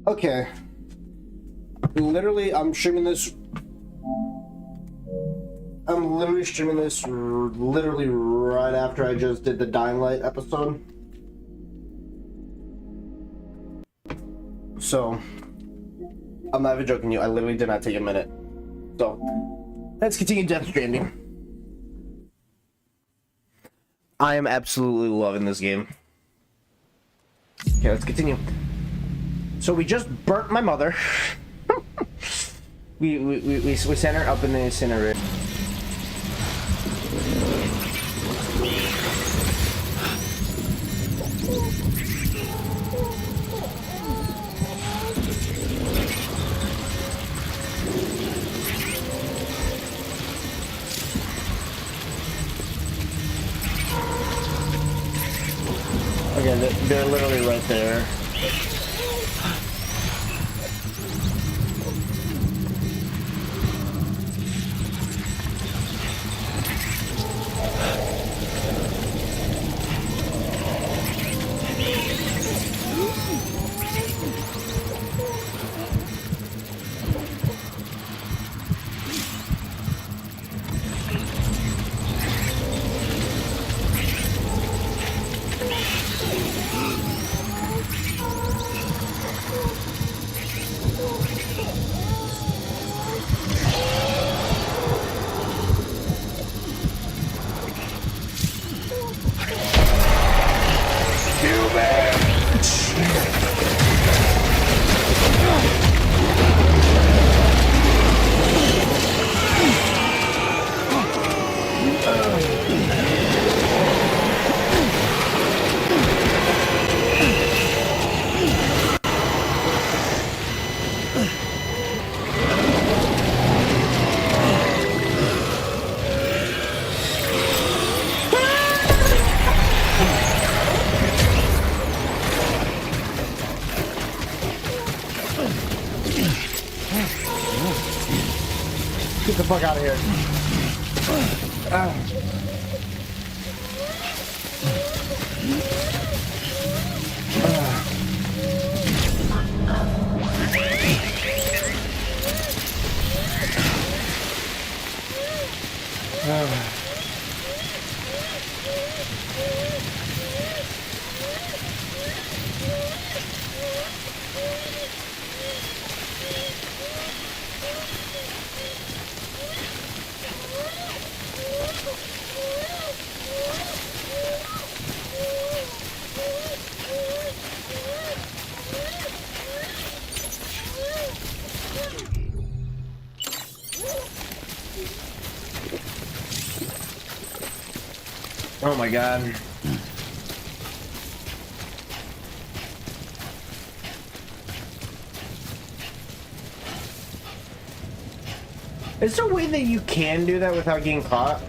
Okay. Literally, I'm streaming this. I'm literally streaming this literally right after I just did the Dying Light episode. So, I'm not even joking you. I literally did not take a minute. So, let's continue Death Stranding. I am absolutely loving this game. Okay, let's continue. So we just burnt my mother. we sent her up in the incinerator. Okay, they're literally right there. Get the fuck out of here. Oh my god. Is there a way that you can do that without getting caught?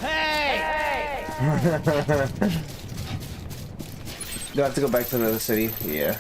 Hey! Do I have to go back to the city? Yeah.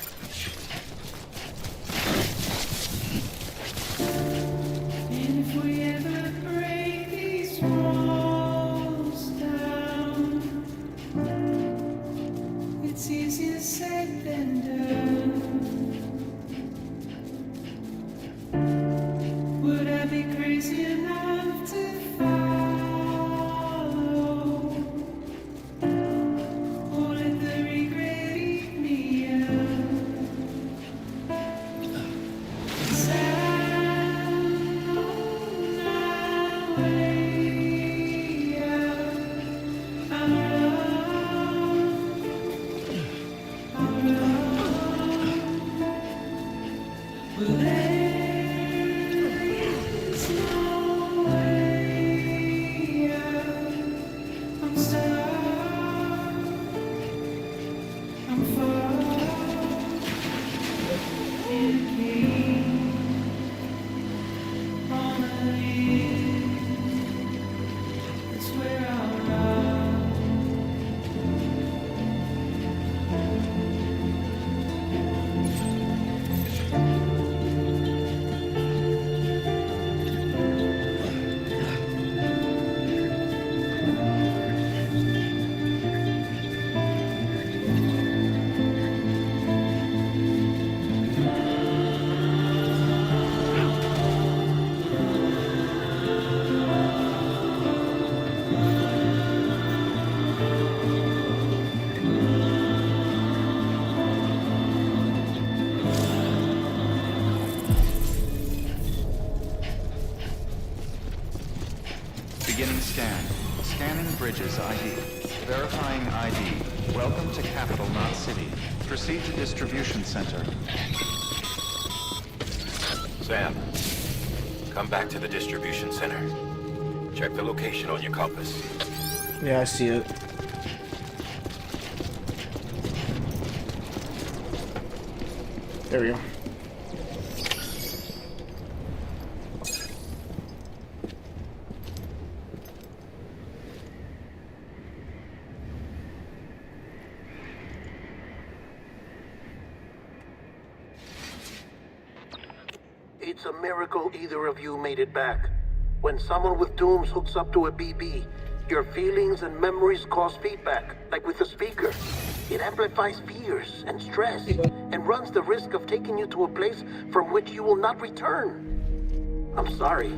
Scan. Scanning Bridges ID. Verifying ID. Welcome to Capital, not City. Proceed to Distribution Center. Sam, come back to the distribution center. Check the location on your compass. Yeah, I see it. There we go. It's a miracle either of you made it back. When someone with dooms hooks up to a BB, your feelings and memories cause feedback, like with a speaker. It amplifies fears and stress, and runs the risk of taking you to a place from which you will not return. I'm sorry,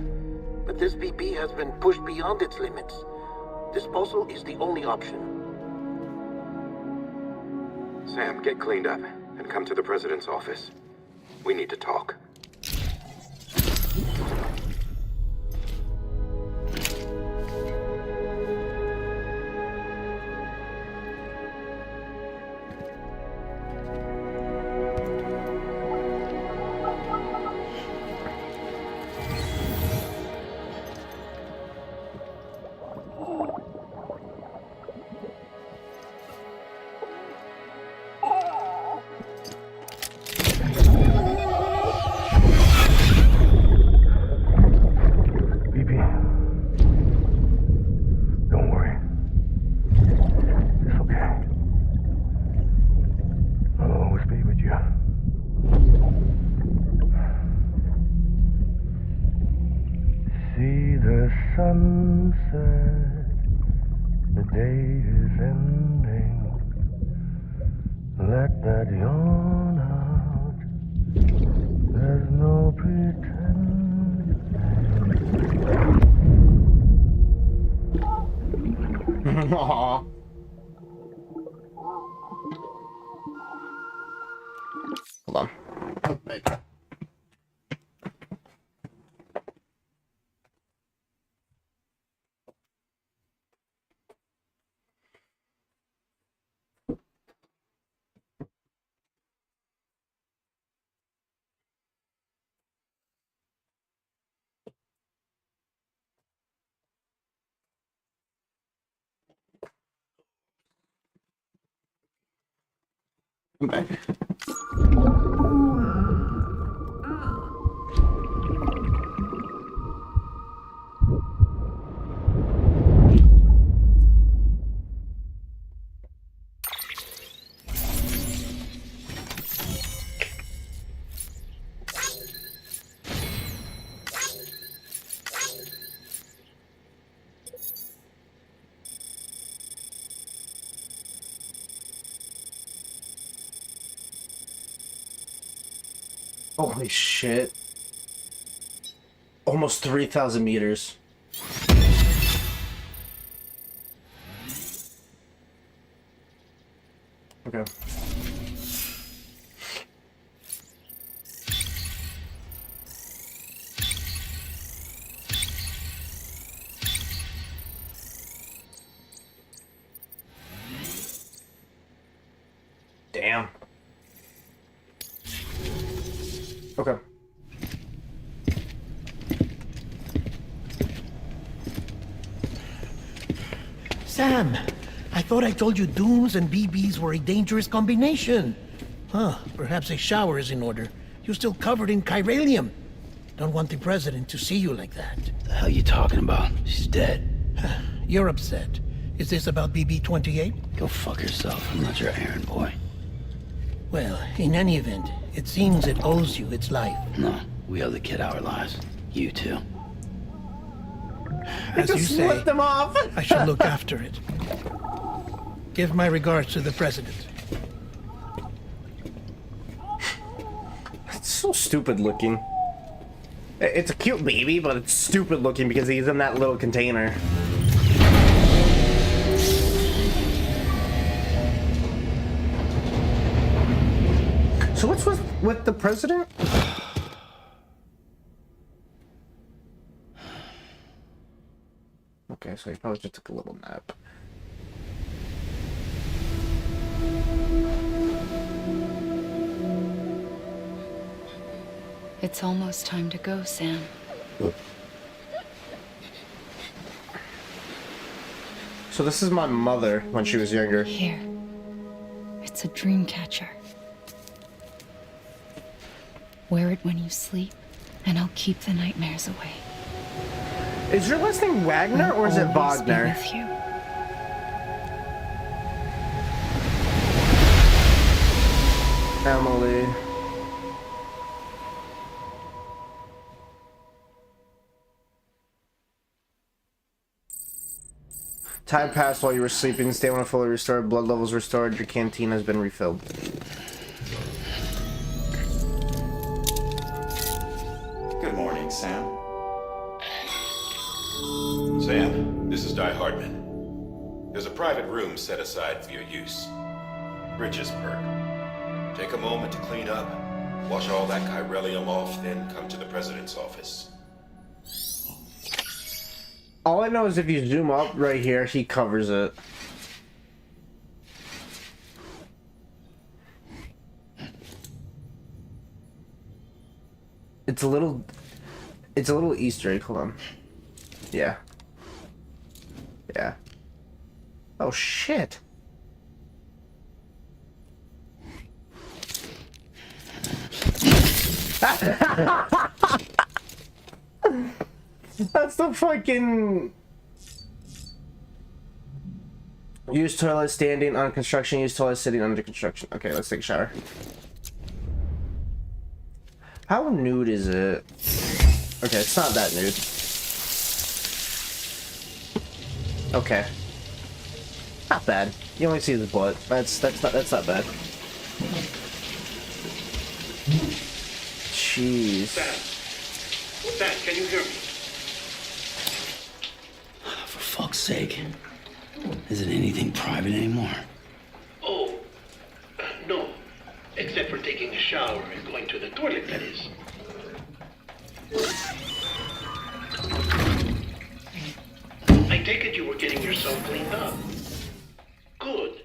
but this BB has been pushed beyond its limits. Disposal is the only option. Sam, get cleaned up and come to the president's office. We need to talk. Sunset, the day is ending. Let that yawn out. There's no pretending. Aww. Hold on. Wait. I'm back. Holy shit. Almost 3,000 meters. Okay. Damn. Okay. Sam, I thought I told you dooms and BBs were a dangerous combination. Huh, perhaps a shower is in order. You're still covered in chiralium. Don't want the president to see you like that. The hell you talking about? She's dead. You're upset. Is this about BB-28? Go fuck yourself. I'm not your errand boy. Well, in any event, it seems it owes you its life. No, we owe the kid our lives. You too. As you Just say, let them off. I should look after it. Give my regards to the president. It's so stupid looking. It's a cute baby, but it's stupid looking because he's in that little container. So what's with the president? Okay, so he probably just took a little nap. It's almost time to go, Sam. So this is my mother when she was younger. Here. It's a dream catcher. Wear it when you sleep, and I'll keep the nightmares away. Is your last name Wagner or is it I'll always be Wagner? with you. Emily. Time passed while you were sleeping. Stamina fully restored. Blood levels restored. Your canteen has been refilled. Good morning, Sam. Sam, this is Di Hardman. There's a private room set aside for your use. Bridges perk. Take a moment to clean up, wash all that chiralium off, then come to the president's office. All I know is if you zoom up right here, he covers it. It's a little Easter egg. Hold on. Yeah. Yeah. Oh shit. That's the fucking... Use toilet standing on construction, use toilet sitting under construction. Okay, let's take a shower. How nude is it? Okay, it's not that nude. Okay. Not bad. You only see the butt. That's not bad. Jeez. Sam, can you hear me? For fuck's sake. Isn't anything private anymore? Oh, no. Except for taking a shower and going to the toilet, that is. I take it you were getting yourself cleaned up. Good.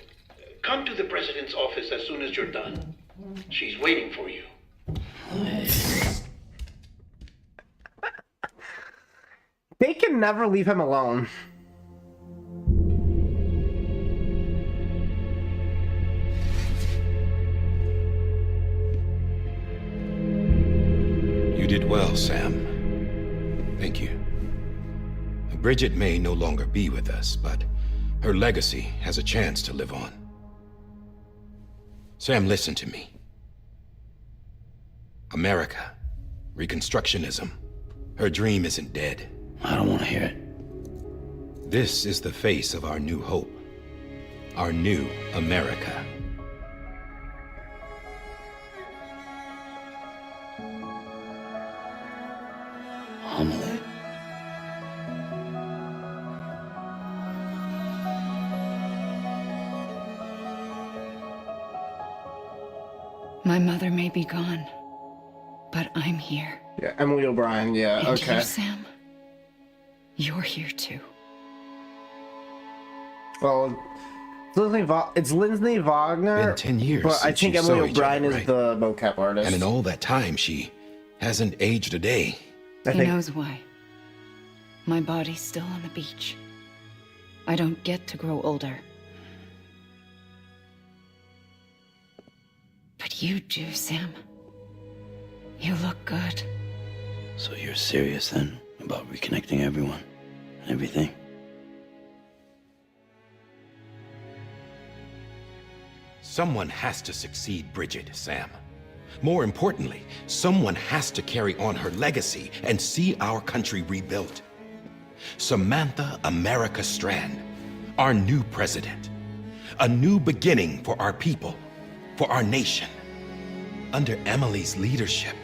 Come to the president's office as soon as you're done. She's waiting for you. They can never leave him alone. You did well, Sam. Thank you. Bridget may no longer be with us, but her legacy has a chance to live on. Sam, listen to me. America, Reconstructionism, her dream isn't dead. I don't want to hear it. This is the face of our new hope. Our new America. Amelie. My mother may be gone, but I'm here. Yeah, Emily O'Brien, yeah, And okay. you, Sam, you're here too. Well, it's Lindsay Wagner. Been 10 years But I since think you Emily saw each O'Brien other, is right? the mocap artist. And in all that time, she hasn't aged a day. I He think knows why. My body's still on the beach. I don't get to grow older. But you do, Sam. You look good. So you're serious then about reconnecting everyone and everything? Someone has to succeed Bridget, Sam. More importantly, someone has to carry on her legacy and see our country rebuilt. Samantha America Strand, our new president. A new beginning for our people, for our nation. Under Emily's leadership,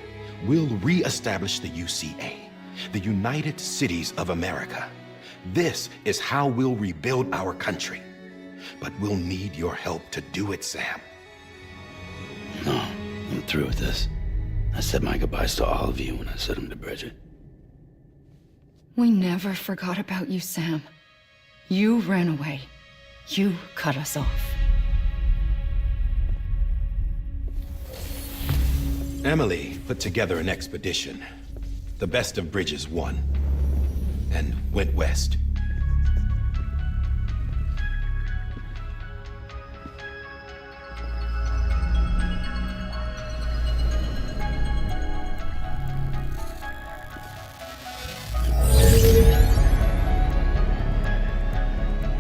we'll re-establish the UCA, the United Cities of America. This is how we'll rebuild our country. But we'll need your help to do it, Sam. No, I'm through with this. I said my goodbyes to all of you when I said them to Bridget. We never forgot about you, Sam. You ran away. You cut us off. Emily put together an expedition. The best of Bridges won. And went west.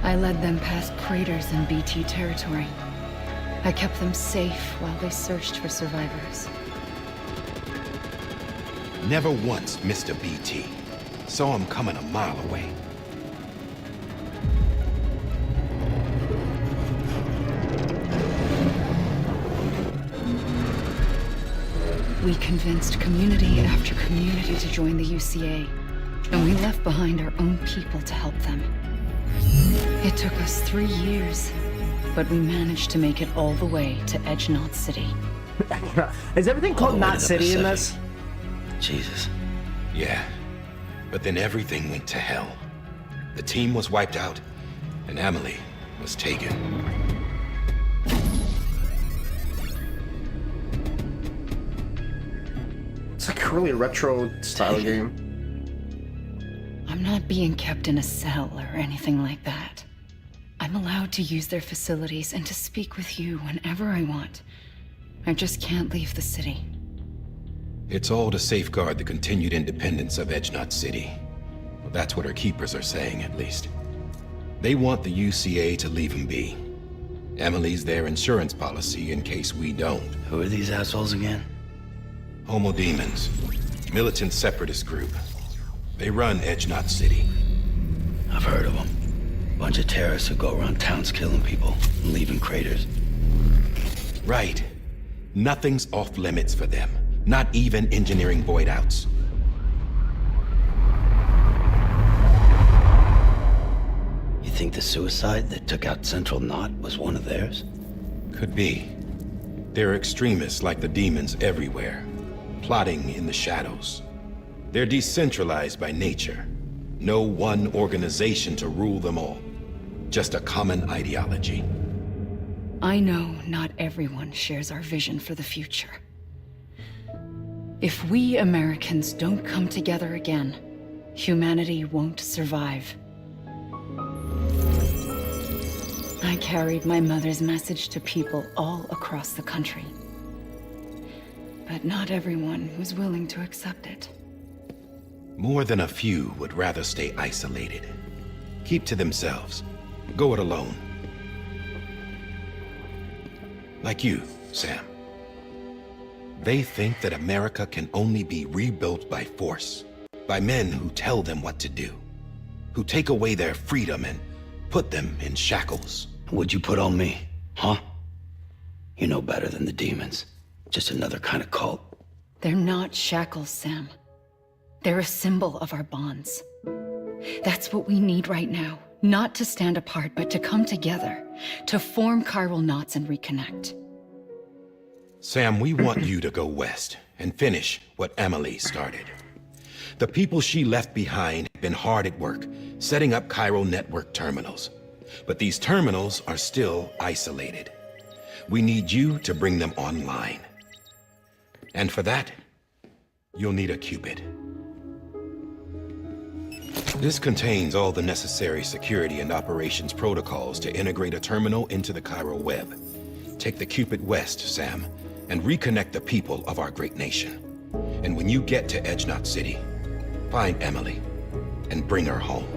I led them past craters in BT territory. I kept them safe while they searched for survivors. Never once missed a BT. Saw him coming a mile away. We convinced community after community to join the UCA, and we left behind our own people to help them. It took us 3 years, but we managed to make it all the way to Edge Knot City. Is everything All called the way Knot to the City in Pacific. this? Jesus. Yeah. But then everything went to hell. The team was wiped out, and Emily was taken. It's like a really retro style game. I'm not being kept in a cell or anything like that. I'm allowed to use their facilities and to speak with you whenever I want. I just can't leave the city. It's all to safeguard the continued independence of Edge Knot City. Well, that's what our keepers are saying, at least. They want the UCA to leave him be. Emily's their insurance policy in case we don't. Who are these assholes again? Homo Demons. Militant separatist group. They run Edge Knot City. I've heard of them. Bunch of terrorists who go around towns killing people and leaving craters. Right. Nothing's off limits for them. Not even engineering void outs. You think the suicide that took out Central Knot was one of theirs? Could be. There are extremists like the demons everywhere, plotting in the shadows. They're decentralized by nature. No one organization to rule them all. Just a common ideology. I know not everyone shares our vision for the future. If we Americans don't come together again, humanity won't survive. I carried my mother's message to people all across the country. But not everyone was willing to accept it. More than a few would rather stay isolated. Keep to themselves. Go it alone. Like you, Sam. They think that America can only be rebuilt by force, by men who tell them what to do, who take away their freedom and put them in shackles. What'd you put on me, huh? You know better than the demons. Just another kind of cult. They're not shackles, Sam. They're a symbol of our bonds. That's what we need right now. Not to stand apart, but to come together, to form chiral knots and reconnect. Sam, we want you to go west and finish what Emily started. The people she left behind have been hard at work, setting up chiral network terminals. But these terminals are still isolated. We need you to bring them online. And for that, you'll need a Cupid. This contains all the necessary security and operations protocols to integrate a terminal into the chiral web. Take the Cupid west, Sam, and reconnect the people of our great nation. And when you get to Edge Knot City, find Emily and bring her home.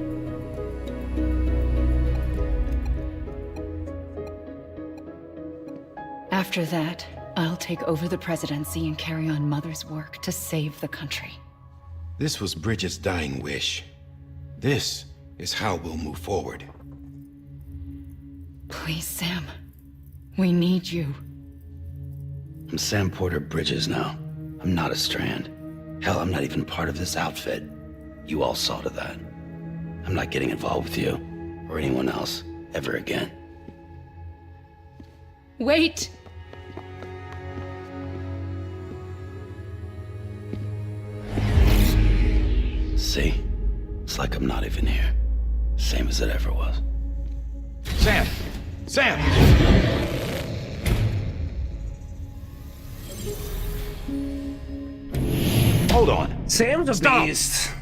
After that, I'll take over the presidency and carry on Mother's work to save the country. This was Bridget's dying wish. This is how we'll move forward. Please, Sam. We need you. I'm Sam Porter Bridges now. I'm not a Strand. Hell, I'm not even part of this outfit. You all saw to that. I'm not getting involved with you, or anyone else, ever again. Wait! See? It's like I'm not even here. Same as it ever was. Sam! Sam! Hold on. Sam's a Stop. beast.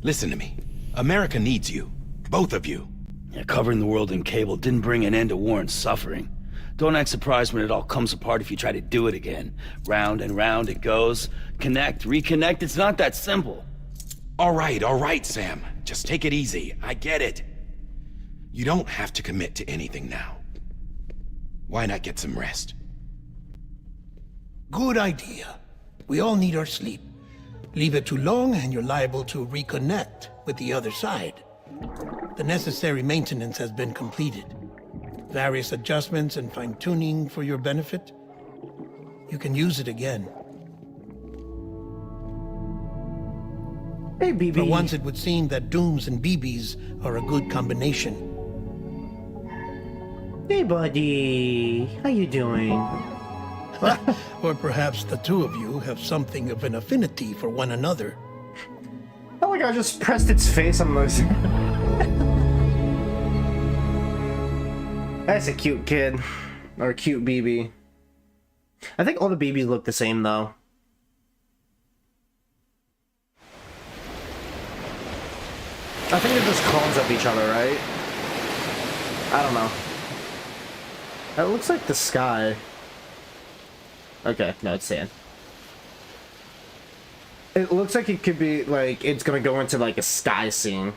Listen to me. America needs you. Both of you. Yeah, covering the world in cable didn't bring an end to war and suffering. Don't act surprised when it all comes apart if you try to do it again. Round and round it goes. Connect, reconnect, it's not that simple. All right, Sam. Just take it easy. I get it. You don't have to commit to anything now. Why not get some rest? Good idea. We all need our sleep. Leave it too long and you're liable to reconnect with the other side. The necessary maintenance has been completed. Various adjustments and fine-tuning for your benefit. You can use it again. Hey, BB. For once, it would seem that Dooms and BBs are a good combination. Hey, buddy. How you doing? Or perhaps the two of you have something of an affinity for one another. Oh my god, I just pressed its face on those. That's a cute kid. Or a cute BB. I think all the BBs look the same, though. I think they're just clones of each other, right? I don't know. It looks like the sky. Okay, no, it's sand. It looks like it could be, like, it's gonna go into, like, a sky scene.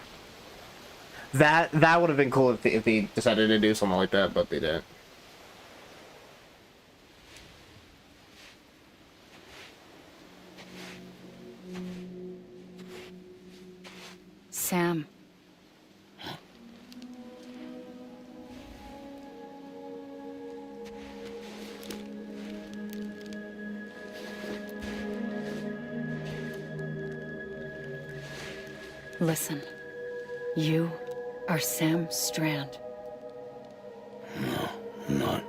That would have been cool if they decided to do something like that, but they didn't. Sam. Listen, you are Sam Strand. No, I'm not.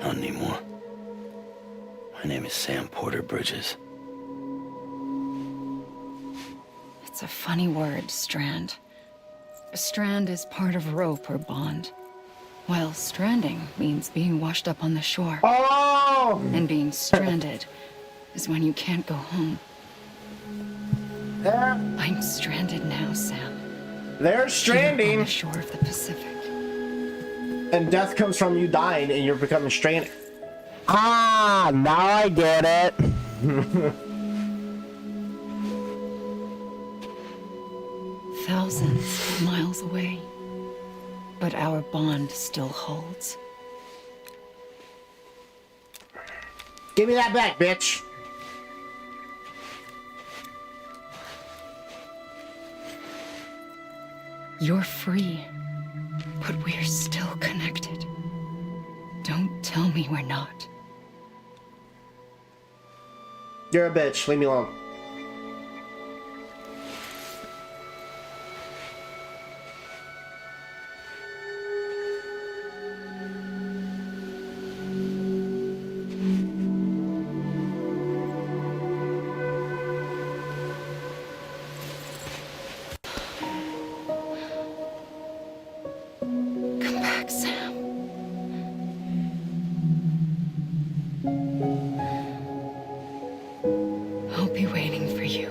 Not anymore. My name is Sam Porter Bridges. It's a funny word, Strand. A strand is part of rope or bond, while stranding means being washed up on the shore. Oh! And being stranded is when you can't go home. I'm stranded now, Sam. They're Here on stranding, the shore of the Pacific. and death comes from you dying, and you're becoming stranded. Ah, now I get it. Thousands of miles away, but our bond still holds. Give me that back, bitch. You're free, but we're still connected. Don't tell me we're not. You're a bitch. Leave me alone. Come back, Sam. I'll be waiting for you.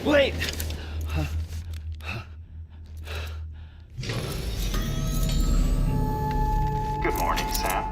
Wait! Good morning, Sam.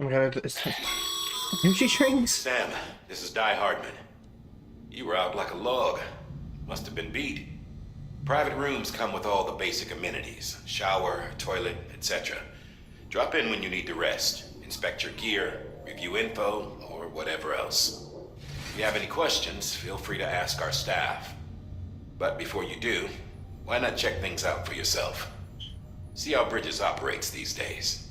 Oh my god, it's... Energy drinks? Sam, this is Di Hardman. You were out like a log. Must have been beat. Private rooms come with all the basic amenities. Shower, toilet, etc. Drop in when you need to rest. Inspect your gear, review info, or whatever else. If you have any questions, feel free to ask our staff. But before you do, why not check things out for yourself? See how Bridges operates these days.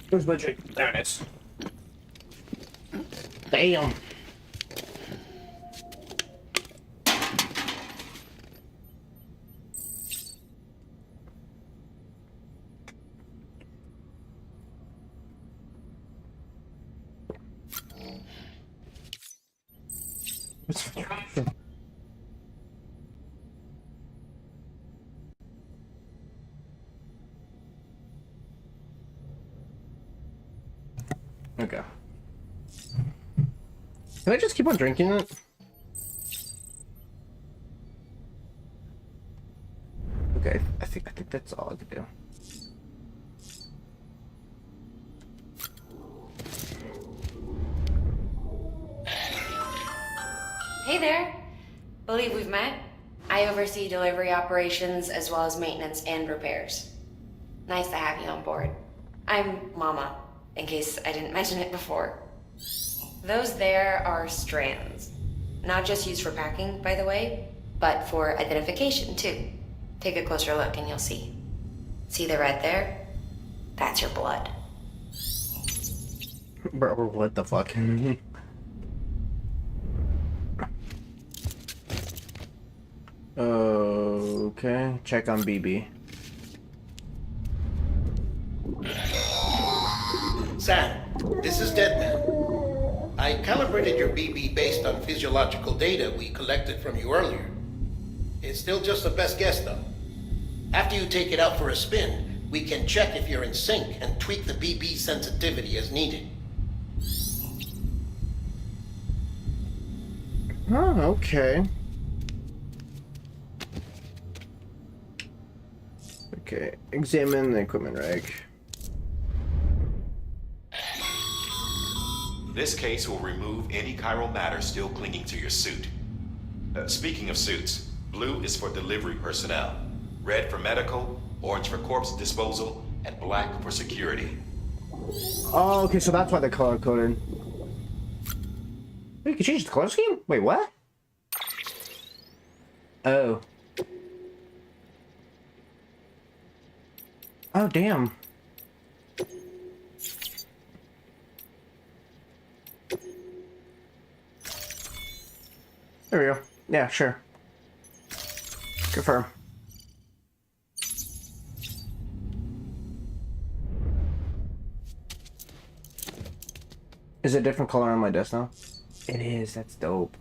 Where's my drink? There it is. Damn. Okay. Can I just keep on drinking it? Okay, I think that's all I could do. Hey there. Believe we've met. I oversee delivery operations as well as maintenance and repairs. Nice to have you on board. I'm Mama, in case I didn't mention it before. Those there are strands. Not just used for packing, by the way, but for identification too. Take a closer look and you'll see. See the red there? That's your blood. Bro, what the fuck? Okay, check on BB. Sam, this is Deadman. I calibrated your BB based on physiological data we collected from you earlier. It's still just the best guess, though. After you take it out for a spin, we can check if you're in sync and tweak the BB sensitivity as needed. Oh, okay. Okay, examine the equipment rack. This case will remove any chiral matter still clinging to your suit. Speaking of suits, blue is for delivery personnel, red for medical, orange for corpse disposal, and black for security. Oh, okay, so that's why they're color coded. Wait, you can change the color scheme? Wait, what? Oh. Oh, damn. There we go. Yeah, sure. Confirm. Is it a different color on my desk now? It is. That's dope.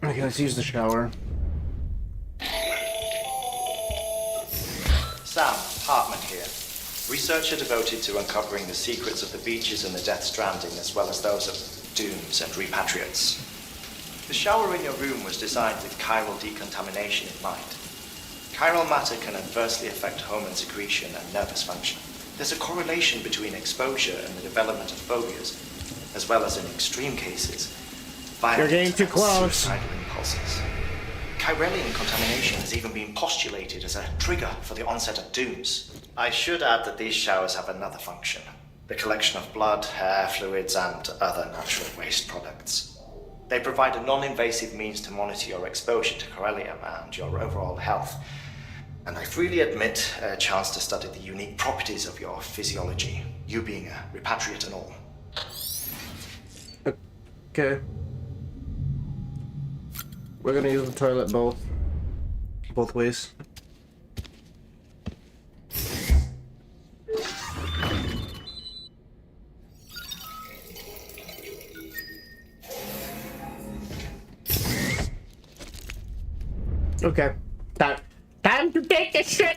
Okay, let's use the shower. Sam, Hartman here. Researcher devoted to uncovering the secrets of the beaches and the Death Stranding, as well as those of dooms and repatriates. The shower in your room was designed with chiral decontamination in mind. Chiral matter can adversely affect hormone secretion and nervous function. There's a correlation between exposure and the development of phobias, as well as in extreme cases, violent You're getting too close. suicidal impulses. Chiralian contamination has even been postulated as a trigger for the onset of dooms. I should add that these showers have another function: the collection of blood, hair, fluids, and other natural waste products. They provide a non-invasive means to monitor your exposure to chiralium and your overall health. And I freely admit a chance to study the unique properties of your physiology, you being a repatriate and all. Okay. We're gonna use the toilet both ways. Okay. Time to take a shit!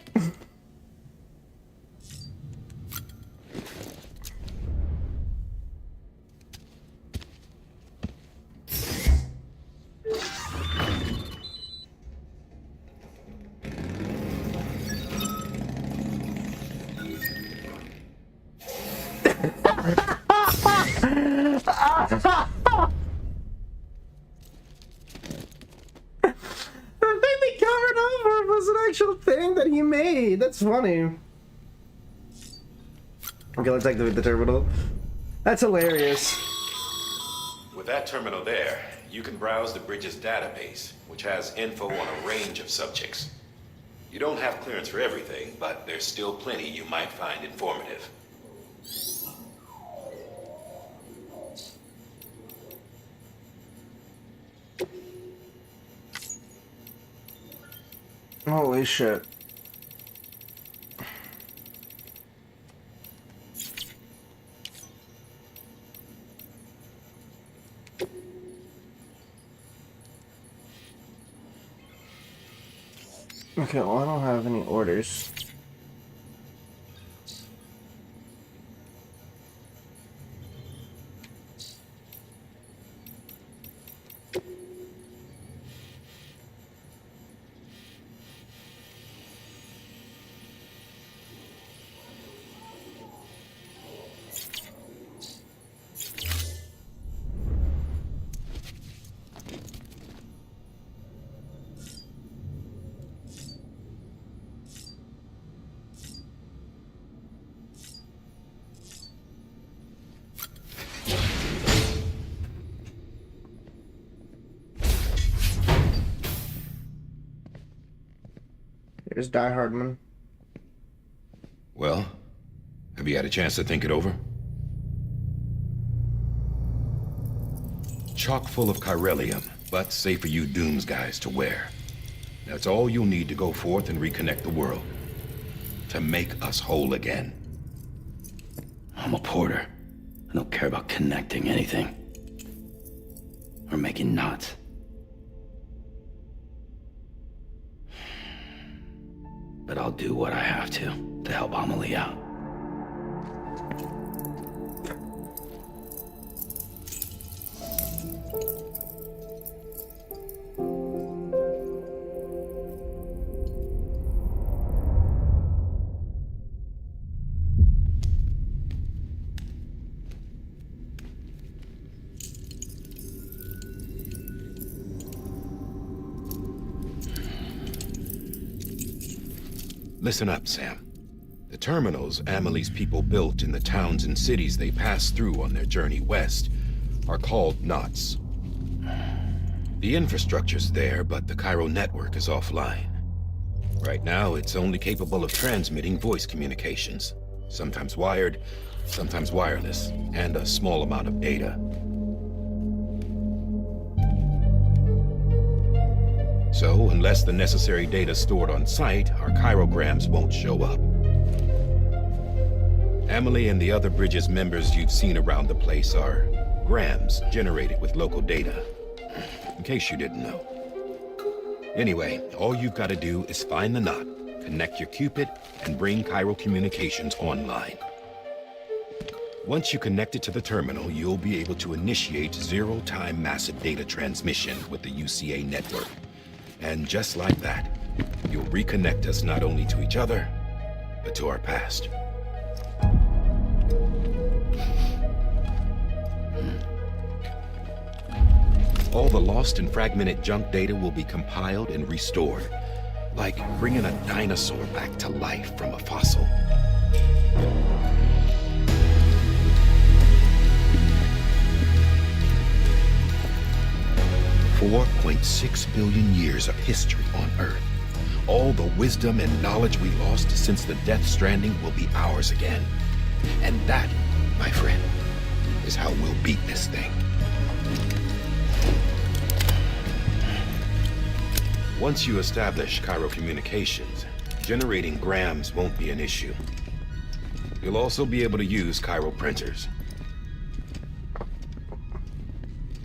The thing they covered over was an actual thing that he made. That's funny. Okay, let's activate the terminal. That's hilarious. With that terminal there, you can browse the bridge's database, which has info on a range of subjects. You don't have clearance for everything, but there's still plenty you might find informative. Holy shit. Okay, well, I don't have any orders. Here's Die Hardman. Well, have you had a chance to think it over? Chock full of chiralium, but safe for you Dooms guys to wear. That's all you'll need to go forth and reconnect the world. To make us whole again. I'm a porter. I don't care about connecting anything. Or making knots. But I'll do what I have to help Amelie out. Listen up, Sam. The terminals Amelie's people built in the towns and cities they passed through on their journey west are called knots. The infrastructure's there, but the Cairo network is offline. Right now, it's only capable of transmitting voice communications, sometimes wired, sometimes wireless, and a small amount of data. So, unless the necessary data stored on site, our chirograms won't show up. Amelie and the other Bridges members you've seen around the place are grams generated with local data, in case you didn't know. Anyway, all you've got to do is find the knot, connect your Cupid, and bring Cairo communications online. Once you connect it to the terminal, you'll be able to initiate zero-time massive data transmission with the UCA network. And just like that, you'll reconnect us not only to each other, but to our past. All the lost and fragmented junk data will be compiled and restored, like bringing a dinosaur back to life from a fossil. $4.6 billion years of history on Earth. All the wisdom and knowledge we lost since the Death Stranding will be ours again. And that, my friend, is how we'll beat this thing. Once you establish Cairo communications, generating grams won't be an issue. You'll also be able to use Cairo printers.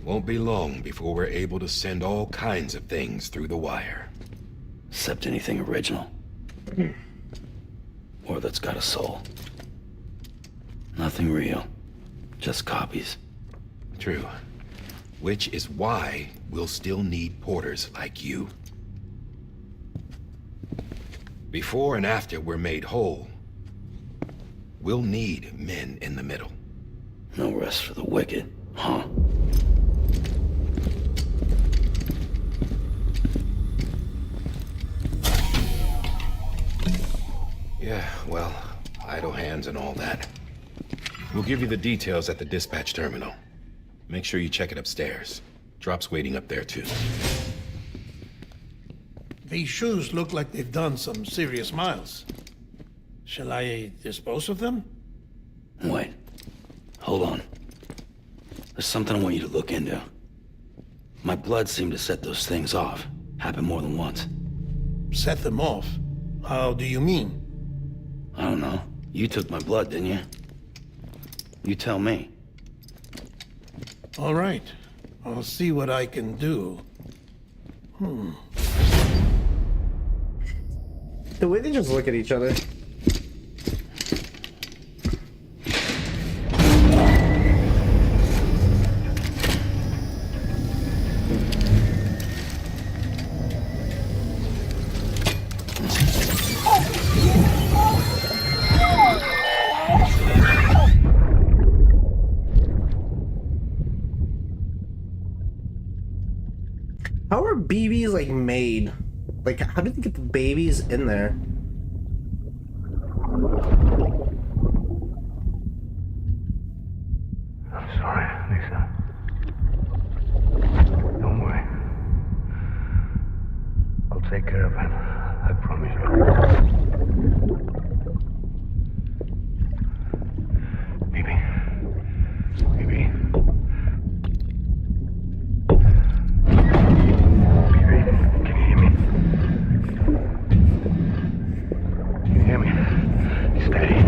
Won't be long before we're able to send all kinds of things through the wire. Except anything original. Or that's got a soul. Nothing real. Just copies. True. Which is why we'll still need porters like you. Before and after we're made whole, we'll need men in the middle. No rest for the wicked, huh? Yeah, well, idle hands and all that. We'll give you the details at the dispatch terminal. Make sure you check it upstairs. Drop's waiting up there, too. These shoes look like they've done some serious miles. Shall I dispose of them? Wait. Hold on. There's something I want you to look into. My blood seemed to set those things off. Happened more than once. Set them off? How do you mean? I don't know. You took my blood, didn't you? You tell me. All right. I'll see what I can do. The way they just look at each other. How are BBs like made? Like, how did they get the babies in there? I'm sorry, Lisa. Don't worry. I'll take care of it. I promise you. Baby. Baby. Baby, can you hear me? Can you hear me? Steady.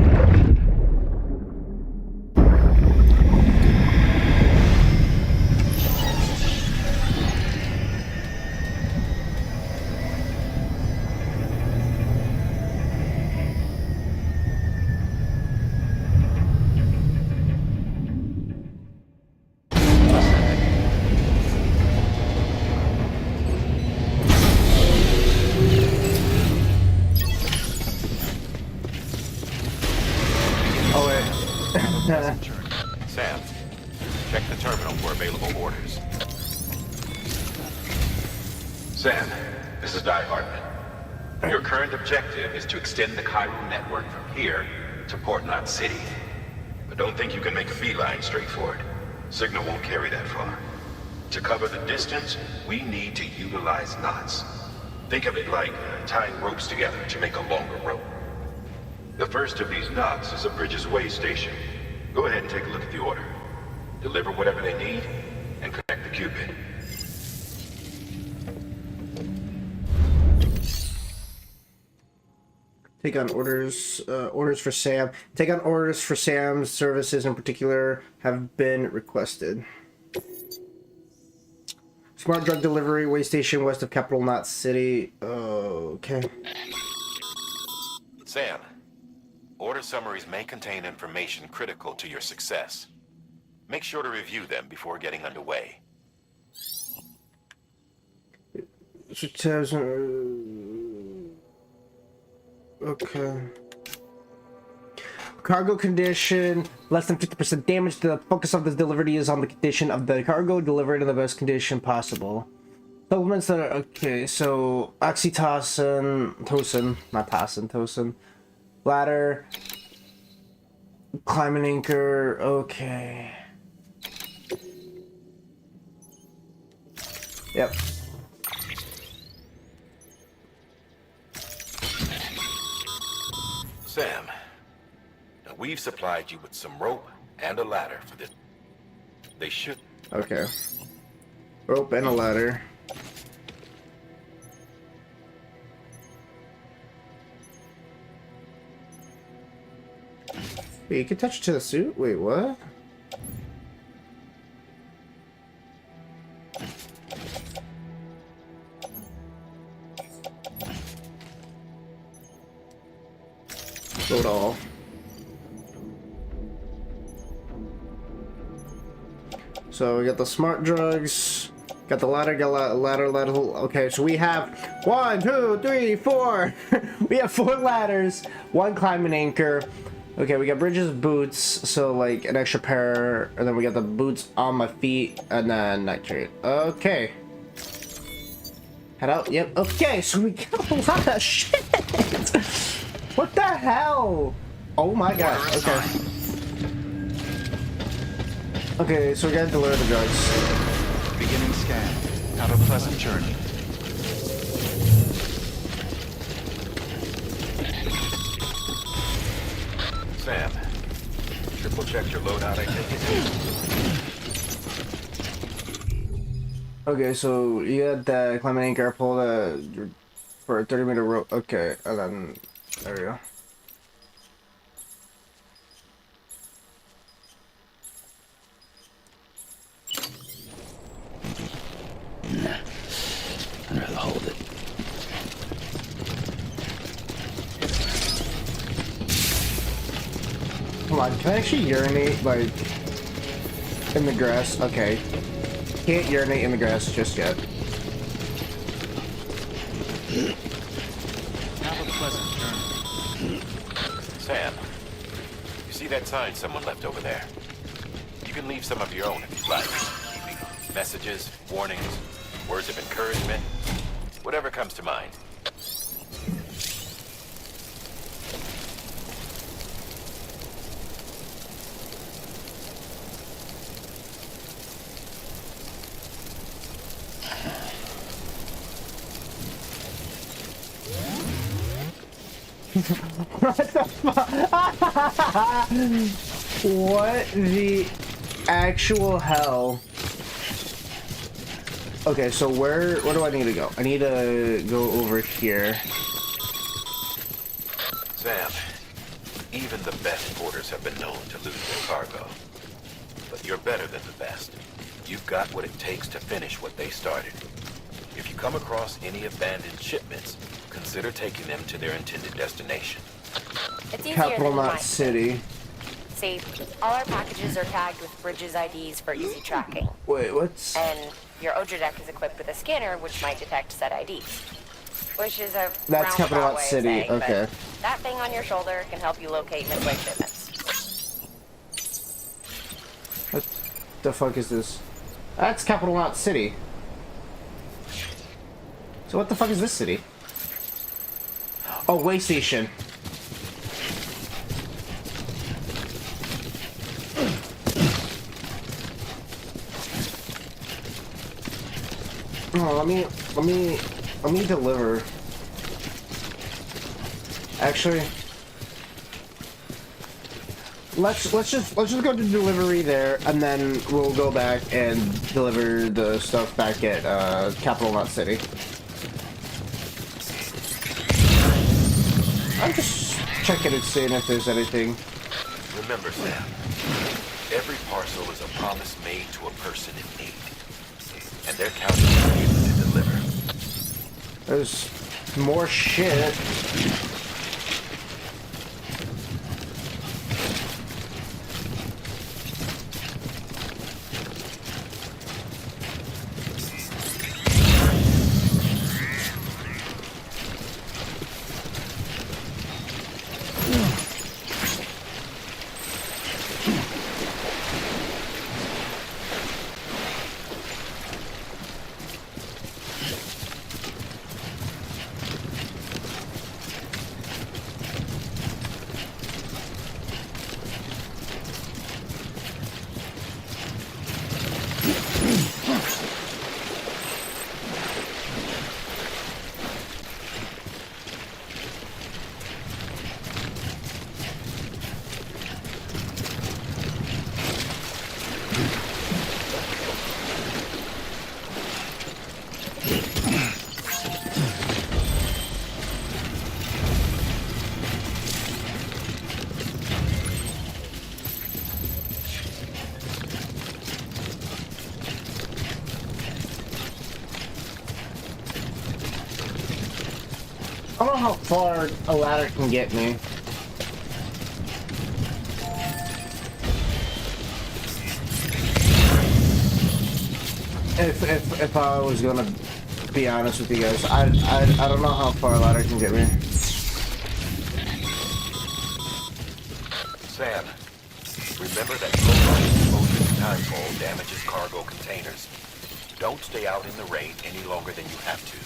Oh wait. Sam, check the terminal for available orders. Sam, this is Di Hartman. Your current objective is to extend the Cairo network from here to Port Knot City. But don't think you can make a beeline straight for it. Signal won't carry that far. To cover the distance, we need to utilize knots. Think of it like tying ropes together to make a longer rope. The first of these knots is a Bridges Way station. Go ahead and take a look at the order. Deliver whatever they need, and connect the Cupid. Take on orders for Sam. Take on orders for Sam's services in particular have been requested. Smart drug delivery, way station west of Capital Knot City. Okay. Sam, order summaries may contain information critical to your success. Make sure to review them before getting underway. Switch tabs. Okay. Cargo condition, less than 50% damage. The focus of this delivery is on the condition of the cargo delivered in the best condition possible. Supplements that are, okay, so tosin, ladder, climbing anchor, okay. Yep. Sam, now we've supplied you with some rope and a ladder for this. They should... Okay. Rope and a ladder. Wait, you can attach it to the suit? Wait, what? Load all. So we got the smart drugs, got the ladder, ladder. Okay, so we have 1, 2, 3, 4. We have 4 ladders, 1 climbing anchor. Okay, we got Bridges boots, so like an extra pair, and then we got the boots on my feet, and then nitrate. Okay. Head out. Yep. Okay, so we got a lot of shit. What the hell? Oh my god. Okay. Okay, so we gotta deliver the drugs. Beginning scan. Have a pleasant journey. Sam, triple check your loadout, I take it? Okay, so you had the climbing anchor, pull the for a 30-meter rope. Okay, and then there we go. Nah, I'd rather hold it. Come on, can I actually urinate, like, in the grass? Okay. Can't urinate in the grass just yet. Have a pleasant journey. Sam, you see that sign someone left over there? You can leave some of your own if you like. Messages, warnings, words of encouragement, whatever comes to mind. What the fuck? What the actual hell? Okay, so where do I need to go? I need to go over here. Sam, even the best porters have been known to lose their cargo. But you're better than the best. You've got what it takes to finish what they started. If you come across any abandoned shipments, consider taking them to their intended destination. It's easier Capital than Knot mine. City. See, all our packages are tagged with Bridges IDs for easy tracking. Wait, what's... And your Odra deck is equipped with a scanner which might detect said IDs. Which is a That's Capital roundabout Knot way of City, saying, but okay. that thing on your shoulder can help you locate midway shipments. What the fuck is this? That's Capital Knot City. So what the fuck is this city? Oh, way station. Oh, let me deliver. Actually, let's just go to delivery there, and then we'll go back and deliver the stuff back at Capital Knot City. I'm just checking and seeing if there's anything. Remember, Sam, every parcel is a promise made to a person in need. And they're counting on you to deliver. There's more shit. I don't know how far a ladder can get me. If I was gonna be honest with you guys, I don't know how far a ladder can get me. Sam, remember that close exposure to timefall damages cargo containers. Don't stay out in the rain any longer than you have to.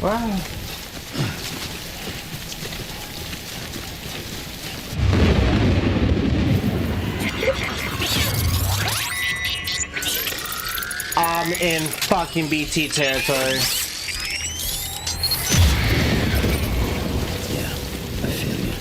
Wow. I'm in fucking BT territory. Yeah, I feel you.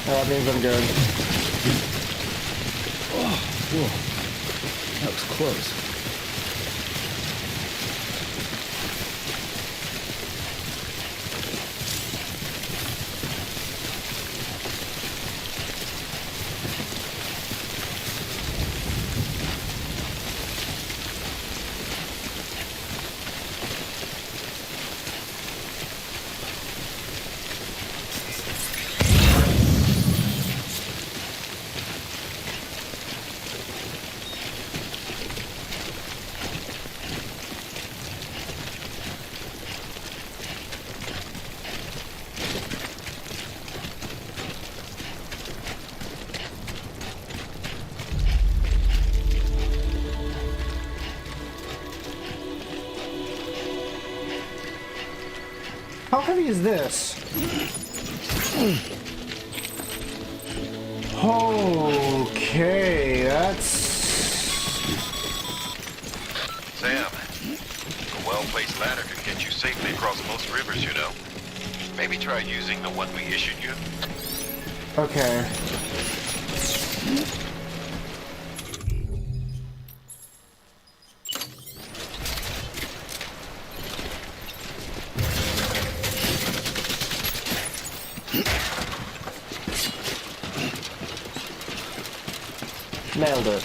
That means I'm good. Oh, whoa. That was close. How heavy is this? Okay, that's... Sam, a well-placed ladder could get you safely across most rivers, you know. Maybe try using the one we issued you. Okay. Nailed it.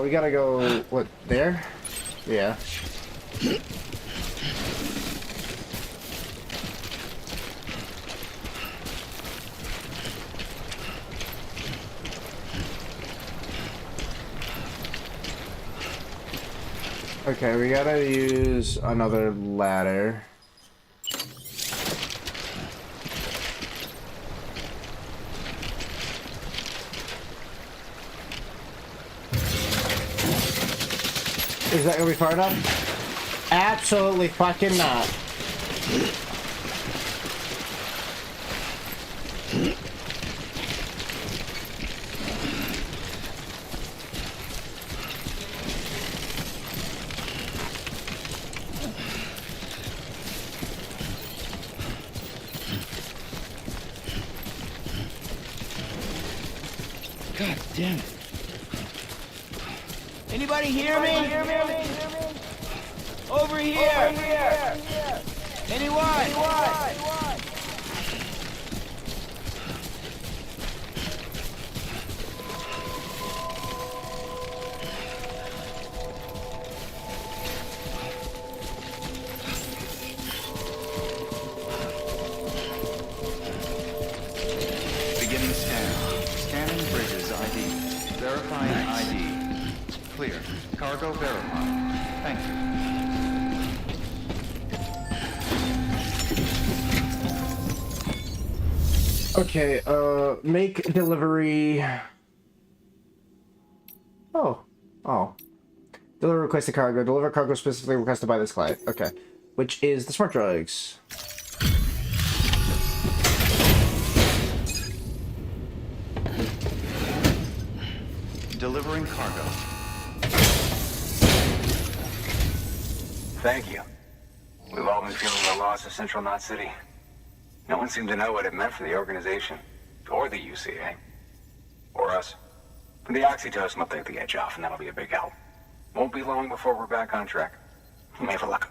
We gotta go, what, there? Yeah. Okay, we gotta use another ladder. Is that gonna be far enough? Absolutely fucking not. God damn it. Anybody hear me? Over here! Beginning scan. Scanning bridges ID. Verifying ID. Clear. Cargo verified. Thank you. Okay, make delivery. Oh. Deliver requested cargo. Deliver cargo specifically requested by this client. Okay. Which is the smart drugs. Delivering cargo. Thank you. We've all been feeling the loss of Central Knot City. No one seemed to know what it meant for the organization, or the UCA, or us. But the oxytocin will take the edge off, and that'll be a big help. Won't be long before we're back on track. You may have luck.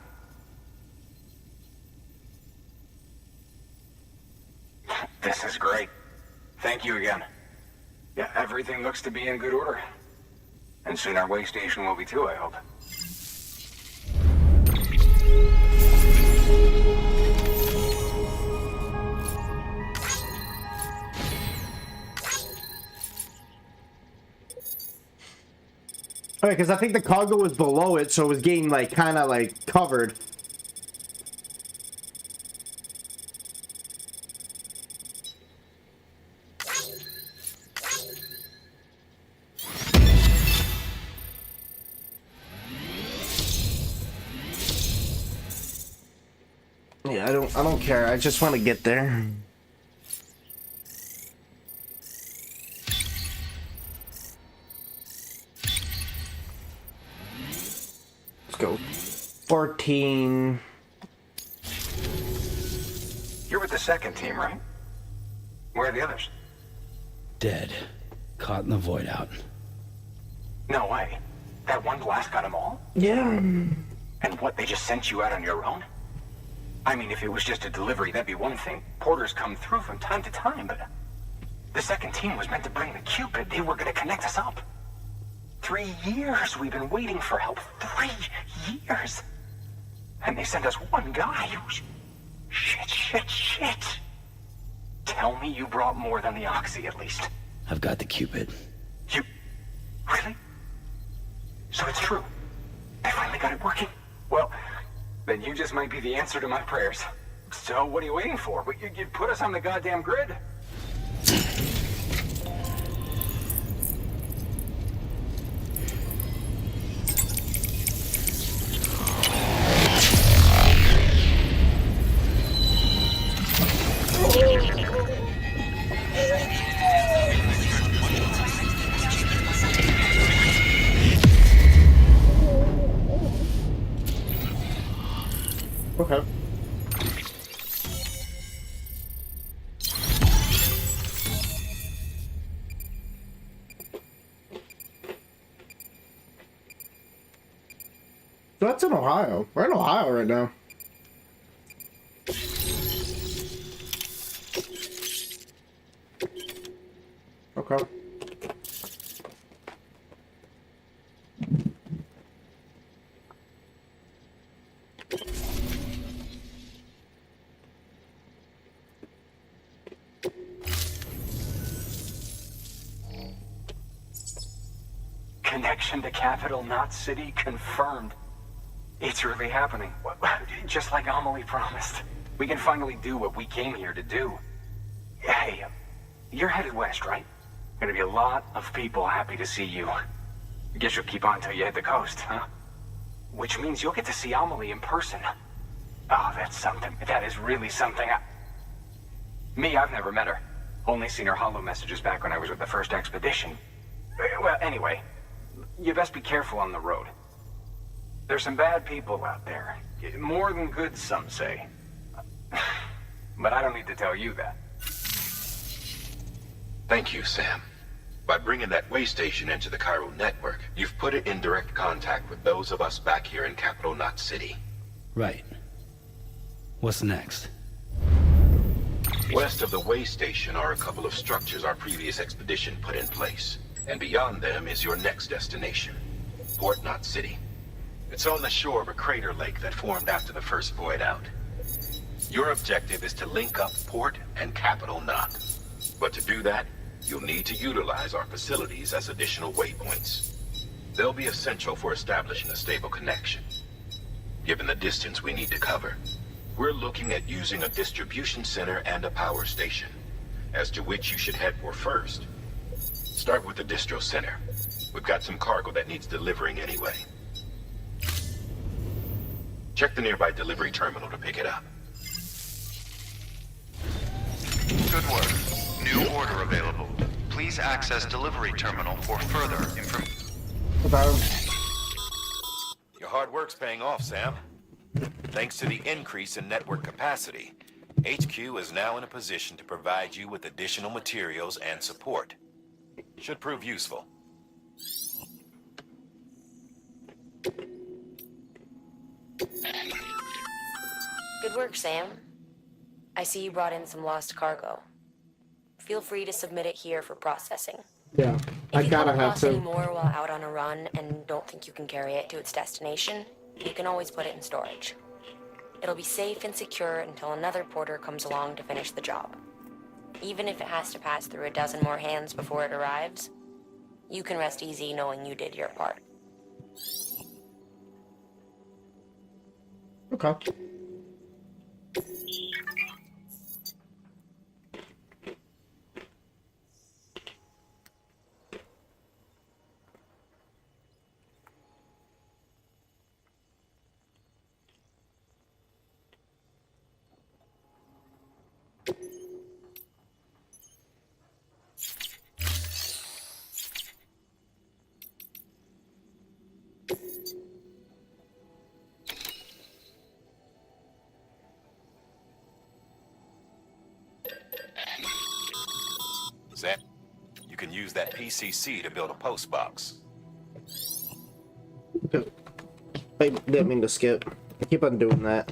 This is great. Thank you again. Yeah, everything looks to be in good order. And soon our way station will be too, I hope. Okay, because I think the cargo was below it, so it was getting, like, kind of, like, covered. Yeah, I don't care. I just want to get there. Let's go. 14. You're with the second team, right? Where are the others? Dead. Caught in the void out. No way. That one blast got them all? Yeah. And what, they just sent you out on your own? I mean, if it was just a delivery, that'd be one thing. Porters come through from time to time, but... The second team was meant to bring the Cupid. They were gonna connect us up. 3 years we've been waiting for help. 3 years! And they sent us one guy who's... Shit. Tell me you brought more than the Oxy, at least. I've got the Cupid. You... Really? So it's true. They finally got it working? Well, then you just might be the answer to my prayers. So what are you waiting for? You put us on the goddamn grid. Okay. So that's in Ohio. We're in Ohio right now. Okay. Connection to Capital Knot City confirmed. It's really happening. Just like Amelie promised. We can finally do what we came here to do. Hey, you're headed west, right? Gonna be a lot of people happy to see you. Guess you'll keep on till you hit the coast, huh? Which means you'll get to see Amelie in person. Oh, that's something. That is really something. Me, I've never met her. Only seen her holo messages back when I was with the first expedition. Well, anyway, you best be careful on the road. There's some bad people out there. More than good, some say. But I don't need to tell you that. Thank you, Sam. By bringing that way station into the Cairo network, you've put it in direct contact with those of us back here in Capital Knot City. Right. What's next? West of the way station are a couple of structures our previous expedition put in place. And beyond them is your next destination, Port Knot City. It's on the shore of a crater lake that formed after the first void out. Your objective is to link up Port and Capital Knot. But to do that, you'll need to utilize our facilities as additional waypoints. They'll be essential for establishing a stable connection. Given the distance we need to cover, we're looking at using a distribution center and a power station, as to which you should head for first. Start with the distro center. We've got some cargo that needs delivering anyway. Check the nearby delivery terminal to pick it up. Good work. New order available. Please access delivery terminal for further information. Your hard work's paying off, Sam. Thanks to the increase in network capacity, HQ is now in a position to provide you with additional materials and support. Should prove useful. Good work, Sam. I see you brought in some lost cargo. Feel free to submit it here for processing. Yeah, I gotta have If you to. come across any more while out on a run and don't think you can carry it to its destination, you can always put it in storage. It'll be safe and secure until another porter comes along to finish the job. Even if it has to pass through a dozen more hands before it arrives, you can rest easy knowing you did your part. Okay. Sam, you can use that PCC to build a post box. I didn't mean to skip. I keep on doing that.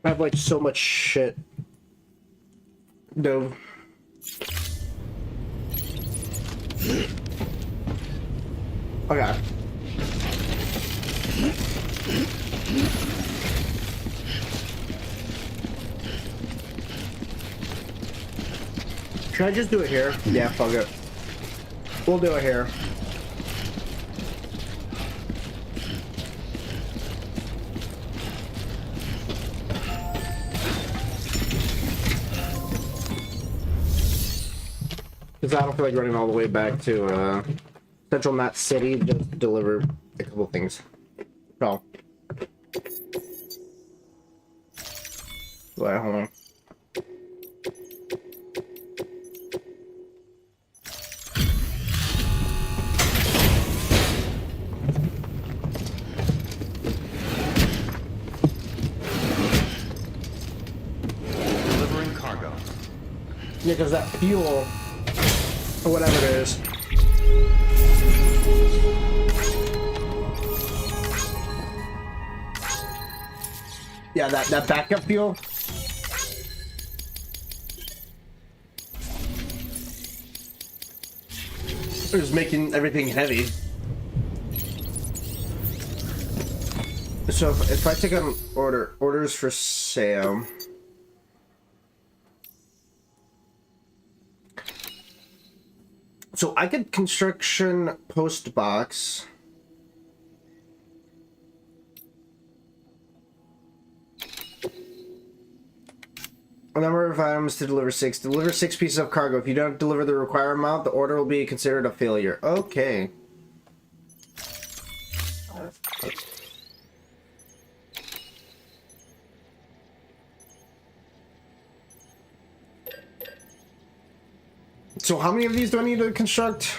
I have like so much shit. No. Okay. Should I just do it here? Yeah, fuck it. We'll do it here. Because I don't feel like running all the way back to Central Knot City just to deliver a couple things. So. Wait, hold on. Delivering cargo. Yeah, because that fuel, or whatever it is. Yeah, that backup fuel. Is making everything heavy. So if I take on orders for Sam. So I could construction post box. A number of items to deliver 6. Deliver 6 pieces of cargo. If you don't deliver the required amount, the order will be considered a failure. Okay. So how many of these do I need to construct?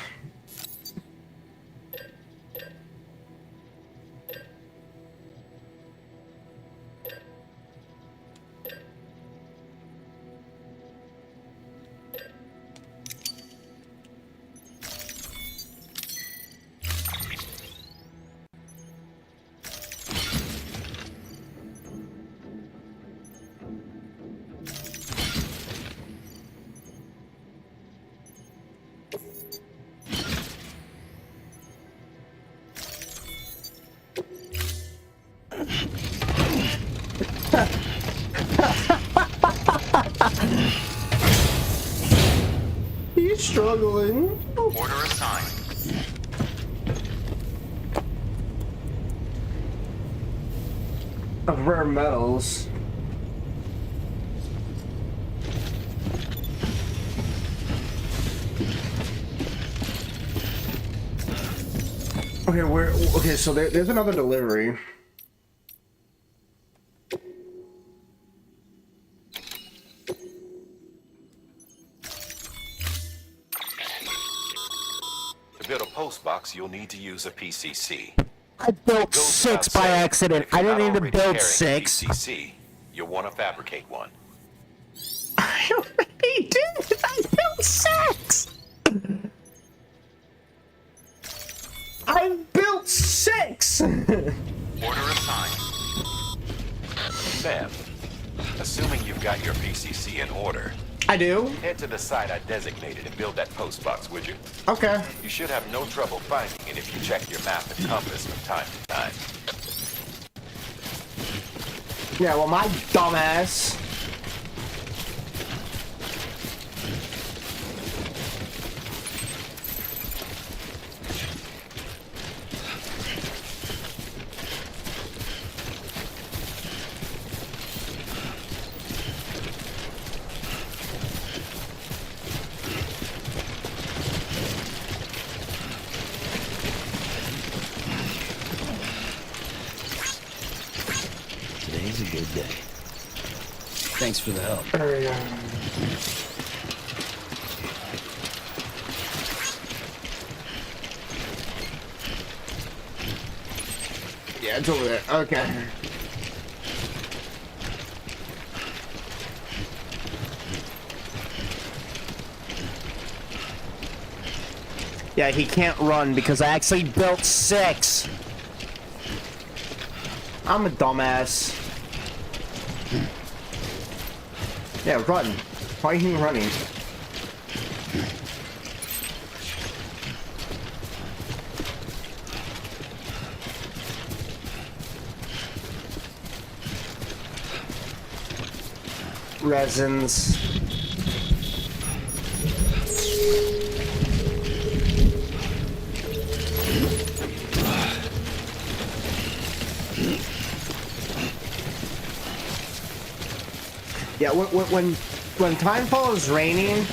He's struggling. Order assigned. Of rare metals. Okay, okay, so there's another delivery. To build a post box, you'll need to use a PCC. I built Goes 6 without by saying, accident. if you're I didn't not need to already build carrying a 6. PCC, you'll want to fabricate one. I already did. I built 6. I built 6. Order assigned. Sam, assuming you've got your PCC in order, I do. head to the site I designated and build that post box, would you? Okay. You should have no trouble finding it if you check your map and compass from time to time. Yeah, well, my dumbass. Today's a good day. Thanks for the help. Yeah, it's over there. Okay. Yeah, he can't run because I actually built 6. I'm a dumbass. Yeah, run. Why are you running? Resins. Yeah, when Timefall is raining,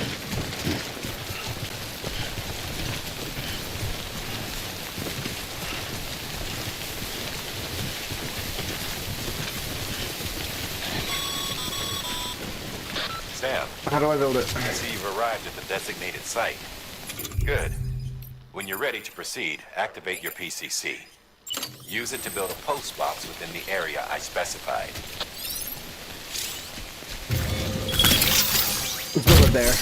Sam, how do I build it? I see you've arrived at the designated site. Good. When you're ready to proceed, activate your PCC. Use it to build a post box within the area I specified. Let's build it there.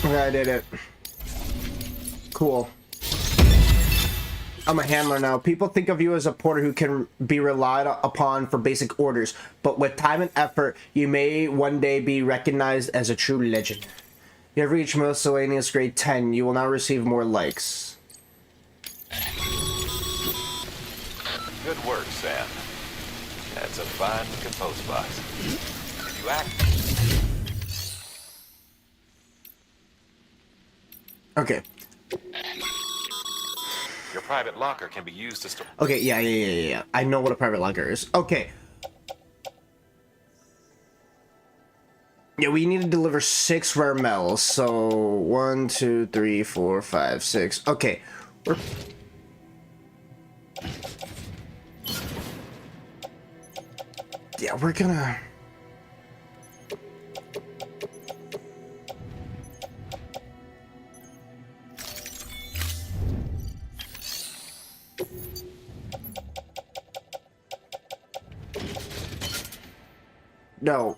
Okay, I did it. Cool. I'm a handler now. People think of you as a porter who can be relied upon for basic orders, but with time and effort, you may one day be recognized as a true legend. You have reached miscellaneous grade 10. You will now receive more likes. Good work, Sam. That's a fine looking post box. You act. Okay. Your private locker can be used to store. Okay, yeah. I know what a private locker is. Okay. Yeah, we need to deliver 6 rare metals. So 1, 2, 3, 4, 5, 6. Okay. We're gonna. No.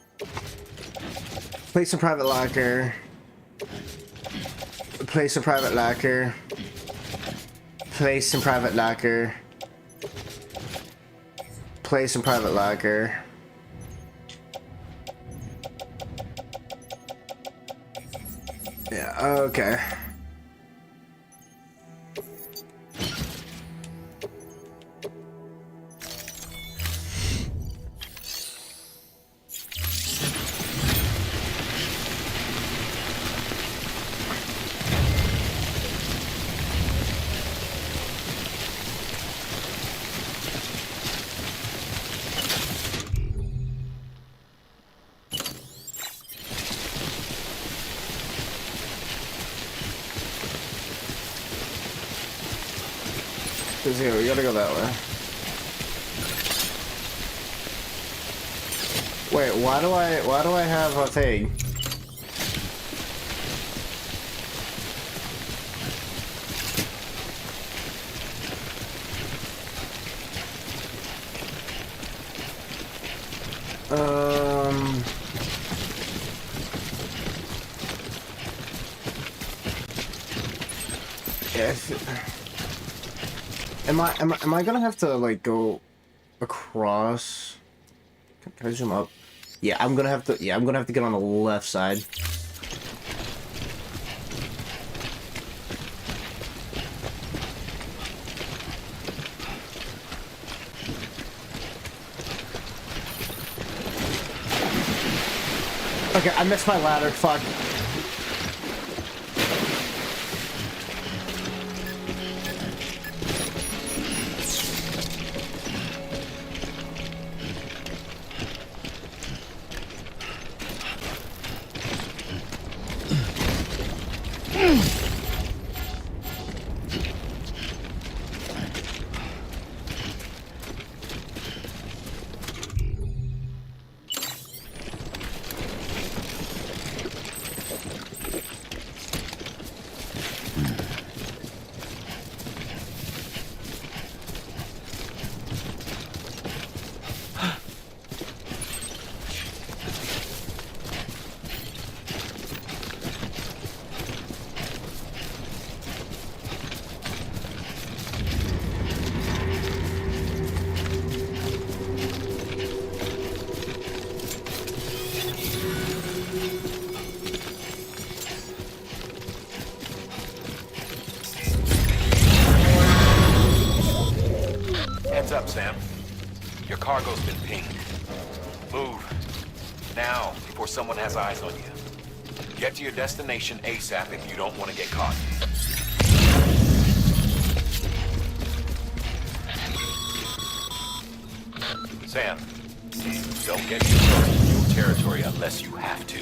Place a private locker. Place a private locker. Place in private locker. Place in private locker. Yeah, okay. Here, we gotta go that way. Wait, why do I have a thing? Am I gonna have to like go across? Can I zoom up? Yeah, I'm gonna have to. Yeah, I'm gonna have to get on the left side. Okay, I missed my ladder. Fuck. Heads up, Sam. Your cargo's been pinged. Move. Now, before someone has eyes on you. Get to your destination ASAP if you don't want to get caught. Sam, don't get too close to your territory unless you have to.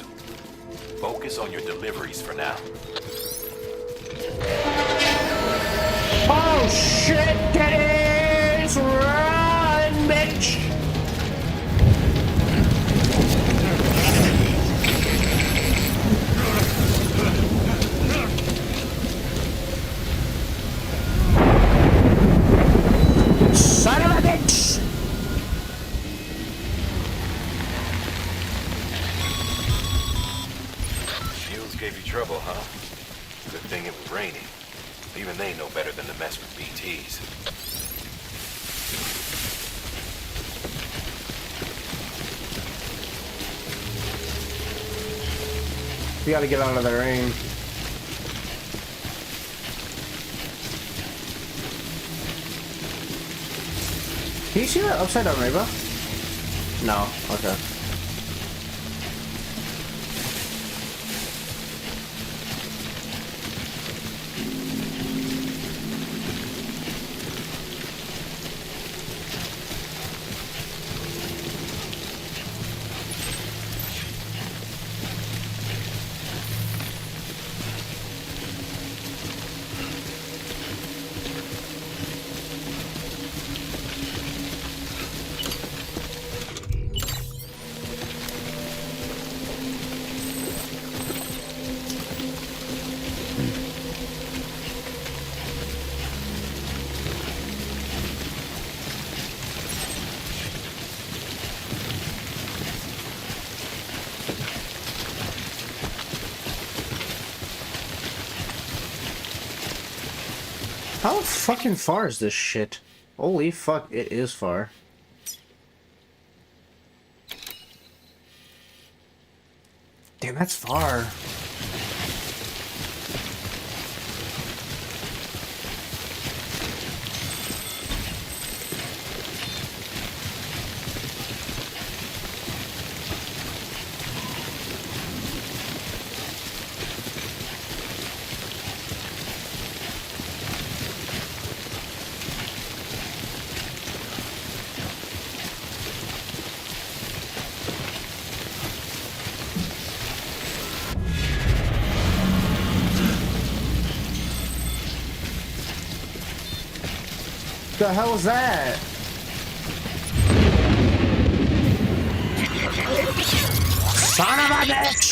Focus on your deliveries for now. Oh shit, Dennis! Run, bitch! Son of a bitch! Shields gave you trouble, huh? Good thing it was raining. Even they know better than to mess with BTs. We gotta get out of the rain. Can you see that upside down rainbow? No. Okay. How fucking far is this shit? Holy fuck, it is far. Damn, that's far. The hell is that? Son of a bitch!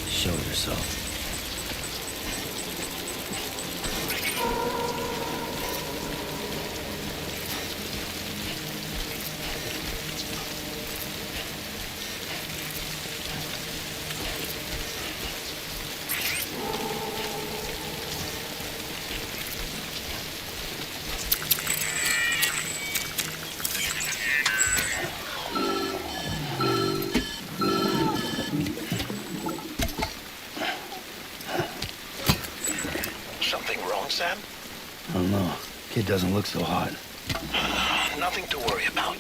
Show yourself. Sam? I don't know. Kid doesn't look so hot. Nothing to worry about.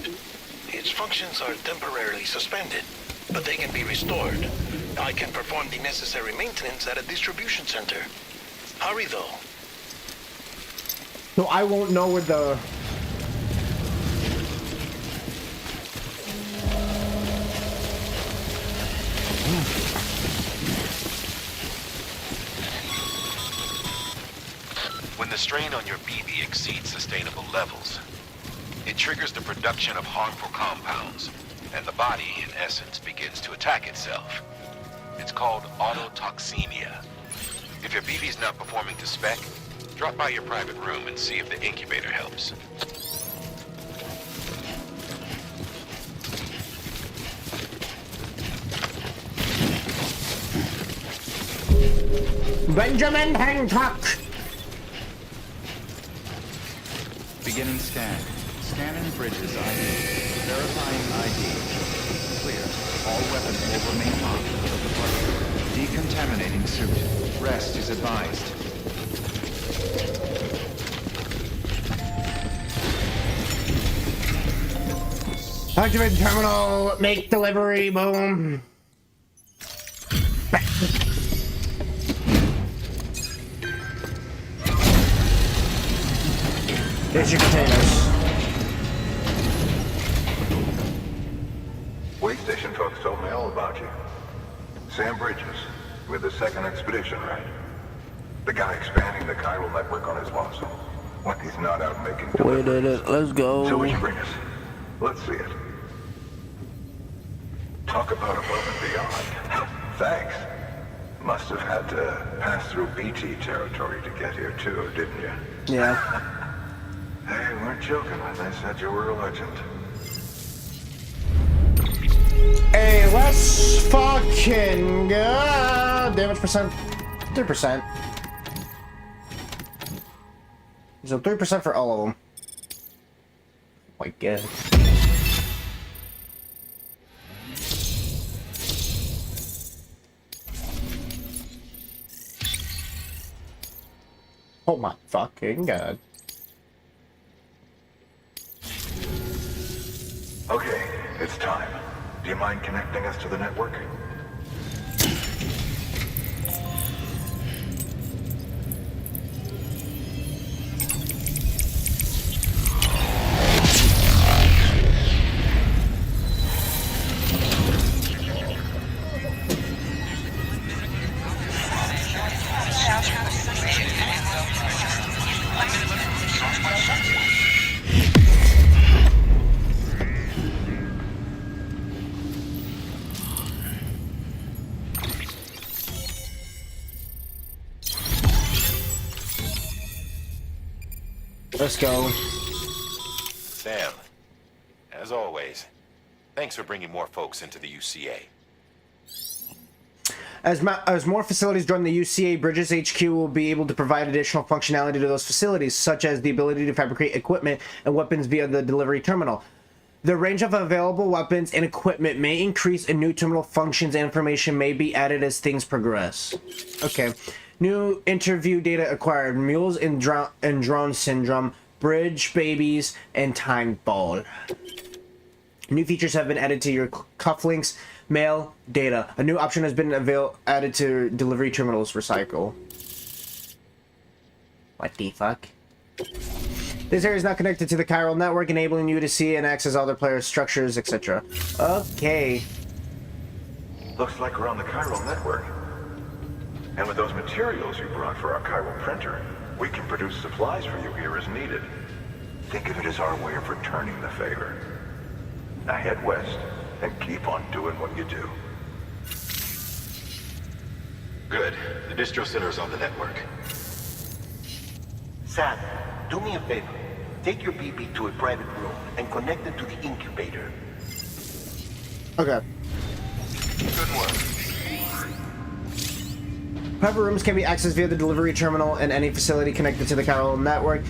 Its functions are temporarily suspended, but they can be restored. I can perform the necessary maintenance at a distribution center. Hurry, though. So I won't know where the... When the strain on your BB exceeds sustainable levels, it triggers the production of harmful compounds, and the body, in essence, begins to attack itself. It's called autotoxemia. If your BB's not performing to spec, drop by your private room and see if the incubator helps. Benjamin Hancock! Beginning scan. Scanning bridges ID. Verifying ID. Clear. All weapons will remain locked until departure. Decontaminating suit. Rest is advised. Activate terminal. Make delivery. Boom. Here's your containers. Way station folks told me all about you. Sam Bridges, with the second expedition, right? The guy expanding the chiral network on his lonesome. When he's not out making Wait a minute, let's go. So what you bring us? Let's see it. Talk about above and beyond. Thanks. Must have had to pass through BT territory to get here too, didn't you? Yeah. They weren't joking when they said you were a legend. Hey, let's fucking go. Damage percent, 3%. So 3% for all of them. Oh my god. Oh my fucking god. Okay, it's time. Do you mind connecting us to the network? Let's go. Sam, as always, thanks for bringing more folks into the UCA. As more facilities join the UCA, Bridges HQ will be able to provide additional functionality to those facilities, such as the ability to fabricate equipment and weapons via the delivery terminal. The range of available weapons and equipment may increase, and new terminal functions and information may be added as things progress. Okay. New interview data acquired. Mules and drone syndrome, bridge babies, and time ball. New features have been added to your cufflinks. Mail data. A new option has been added to delivery terminals. Recycle. What the fuck? This area is not connected to the chiral network, enabling you to see and access other players' structures, etc. Okay. Looks like we're on the chiral network. And with those materials you brought for our chiral printer, we can produce supplies for you here as needed. Think of it as our way of returning the favor. Now head west and keep on doing what you do. Good. The distro center is on the network. Sam, do me a favor. Take your BB to a private room and connect it to the incubator. Okay. Good work. Private rooms can be accessed via the delivery terminal in any facility connected to the chiral network.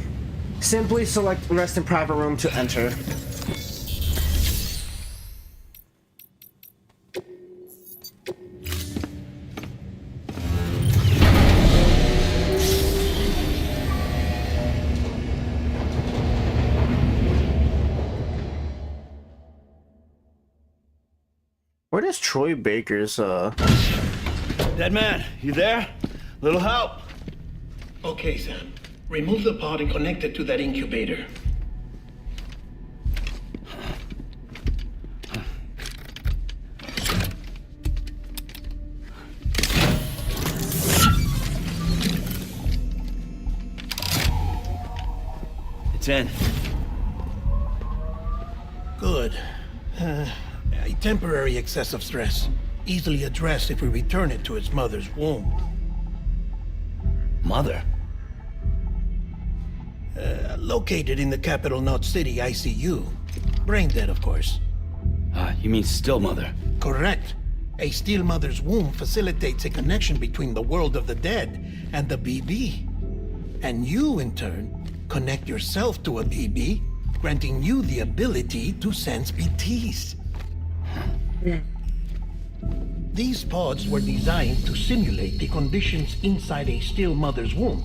Simply select rest in private room to enter. Where does Troy Baker's, Dead man, you there? Little help? Okay, Sam. Remove the pod and connect it to that incubator. It's in. Good. A temporary excessive stress. Easily addressed if we return it to its mother's womb. Mother? Located in the capital Knot City ICU. Brain dead, of course. You mean still mother? Correct. A still mother's womb facilitates a connection between the world of the dead and the BB. And you, in turn, connect yourself to a BB, granting you the ability to sense BTs. These pods were designed to simulate the conditions inside a still mother's womb.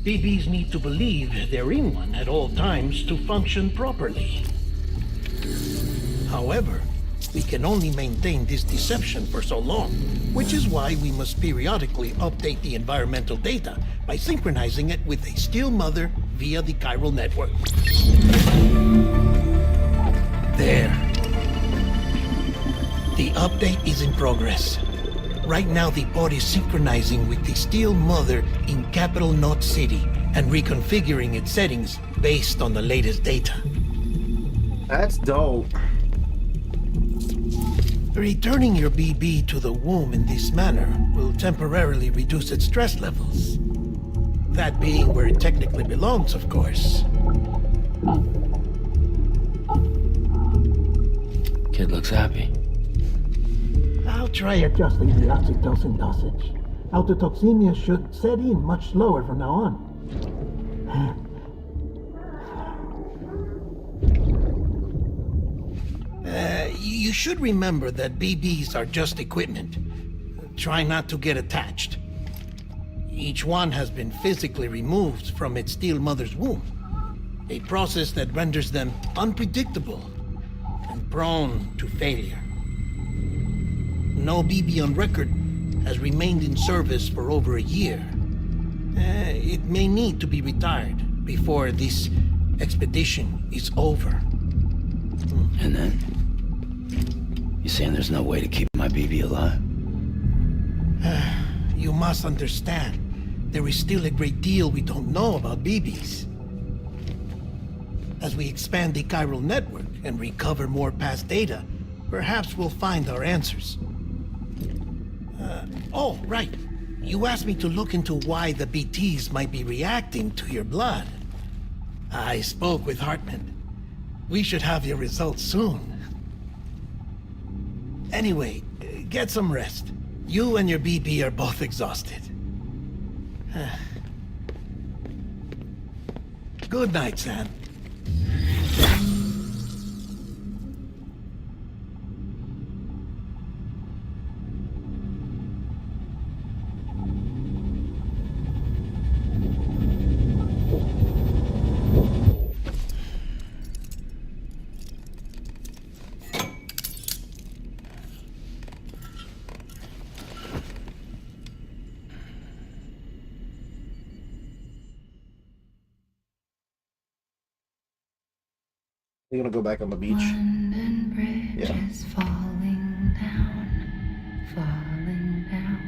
BBs need to believe they're in one at all times to function properly. However, we can only maintain this deception for so long, which is why we must periodically update the environmental data by synchronizing it with a still mother via the chiral network. There. The update is in progress. Right now, the pod is synchronizing with the Steel Mother in Capital Knot City and reconfiguring its settings based on the latest data. That's dope. Returning your BB to the womb in this manner will temporarily reduce its stress levels. That being where it technically belongs, of course. Kid looks happy. I'll try adjusting the oxytocin dosage. Autotoxemia should set in much slower from now on. You should remember that BBs are just equipment. Try not to get attached. Each one has been physically removed from its steel mother's womb. A process that renders them unpredictable and prone to failure. No BB on record has remained in service for over a year. It may need to be retired before this expedition is over. And then? You saying there's no way to keep my BB alive? You must understand, there is still a great deal we don't know about BBs. As we expand the chiral network and recover more past data, perhaps we'll find our answers. Oh, right. You asked me to look into why the BTs might be reacting to your blood. I spoke with Hartman. We should have your results soon. Anyway, get some rest. You and your BB are both exhausted. Good night, Sam. You gonna go back on the beach? London Bridge Yeah. is falling down, falling down,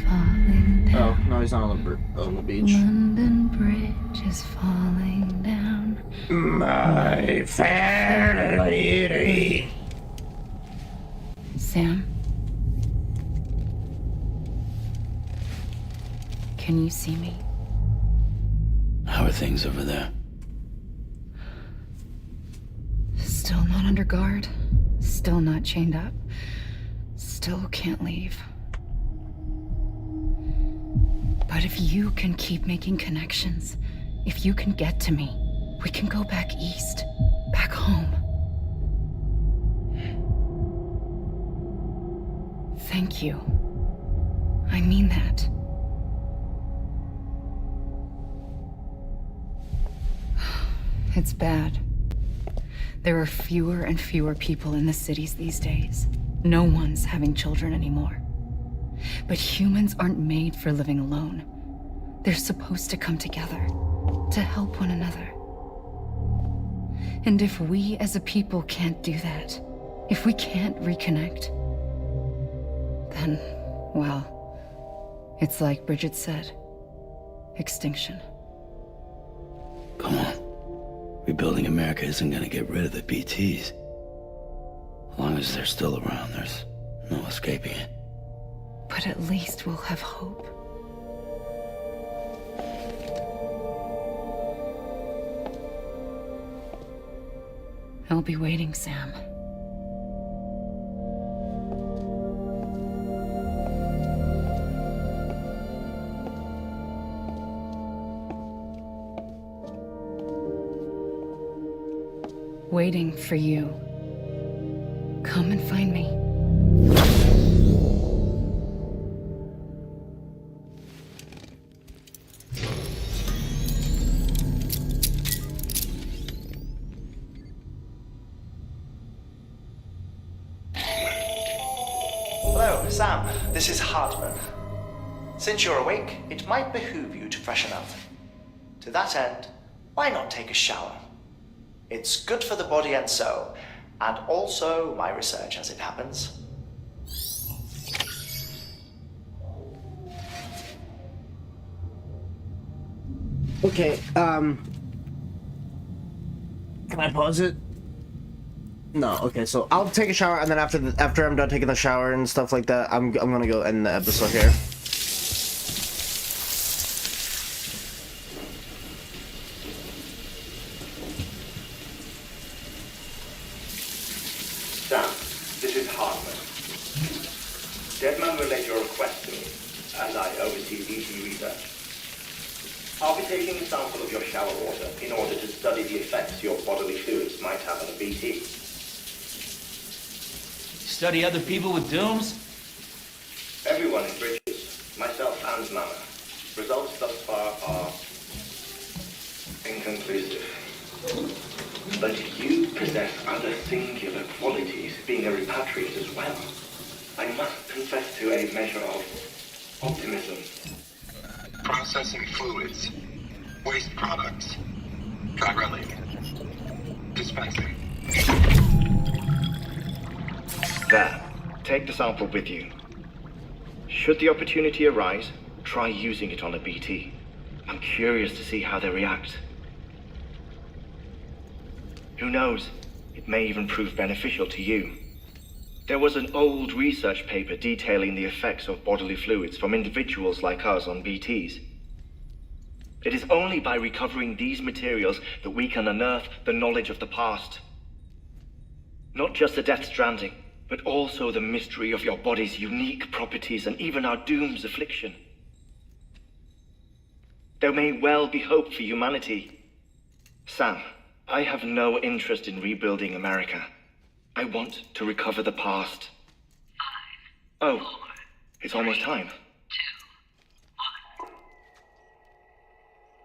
falling down. Oh, no, he's not on the beach. London Bridge is falling down. My fair lady. Sam? Can you see me? How are things over there? Still not under guard. Still not chained up. Still can't leave. But if you can keep making connections, if you can get to me, we can go back east. Back home. Thank you. I mean that. It's bad. There are fewer and fewer people in the cities these days. No one's having children anymore. But humans aren't made for living alone. They're supposed to come together, to help one another. And if we as a people can't do that, if we can't reconnect, then, well, it's like Bridget said, extinction. Come on. Rebuilding America isn't gonna get rid of the BTs. As long as they're still around, there's no escaping it. But at least we'll have hope. I'll be waiting, Sam. Waiting for you. Come and find me. Hello, Sam. This is Hartman. Since you're awake, it might behoove you to freshen up. To that end, why not take a shower? It's good for the body and soul, and also my research as it happens. Okay, can I pause it? No, okay, so I'll take a shower, and then after I'm done taking the shower and stuff like that, I'm gonna go end the episode here. Sam, this is Hartman. Deadman relayed your request to me, as I oversee BT research. I'll be taking a sample of your shower water in order to study the effects your bodily fluids might have on a BT. Study other people with dooms? Everyone in Bridges, myself and Mama. Results thus far are inconclusive. But you possess other singular qualities, being a repatriate as well. I must confess to a measure of optimism. Processing fluids. Waste products. Chirelli. Dispensing. There. Take the sample with you. Should the opportunity arise, try using it on a BT. I'm curious to see how they react. Who knows? It may even prove beneficial to you. There was an old research paper detailing the effects of bodily fluids from individuals like us on BTs. It is only by recovering these materials that we can unearth the knowledge of the past. Not just the Death Stranding, but also the mystery of your body's unique properties and even our doom's affliction. There may well be hope for humanity. Sam, I have no interest in rebuilding America. I want to recover the past. 5, 4, oh, it's almost time. 2, 1.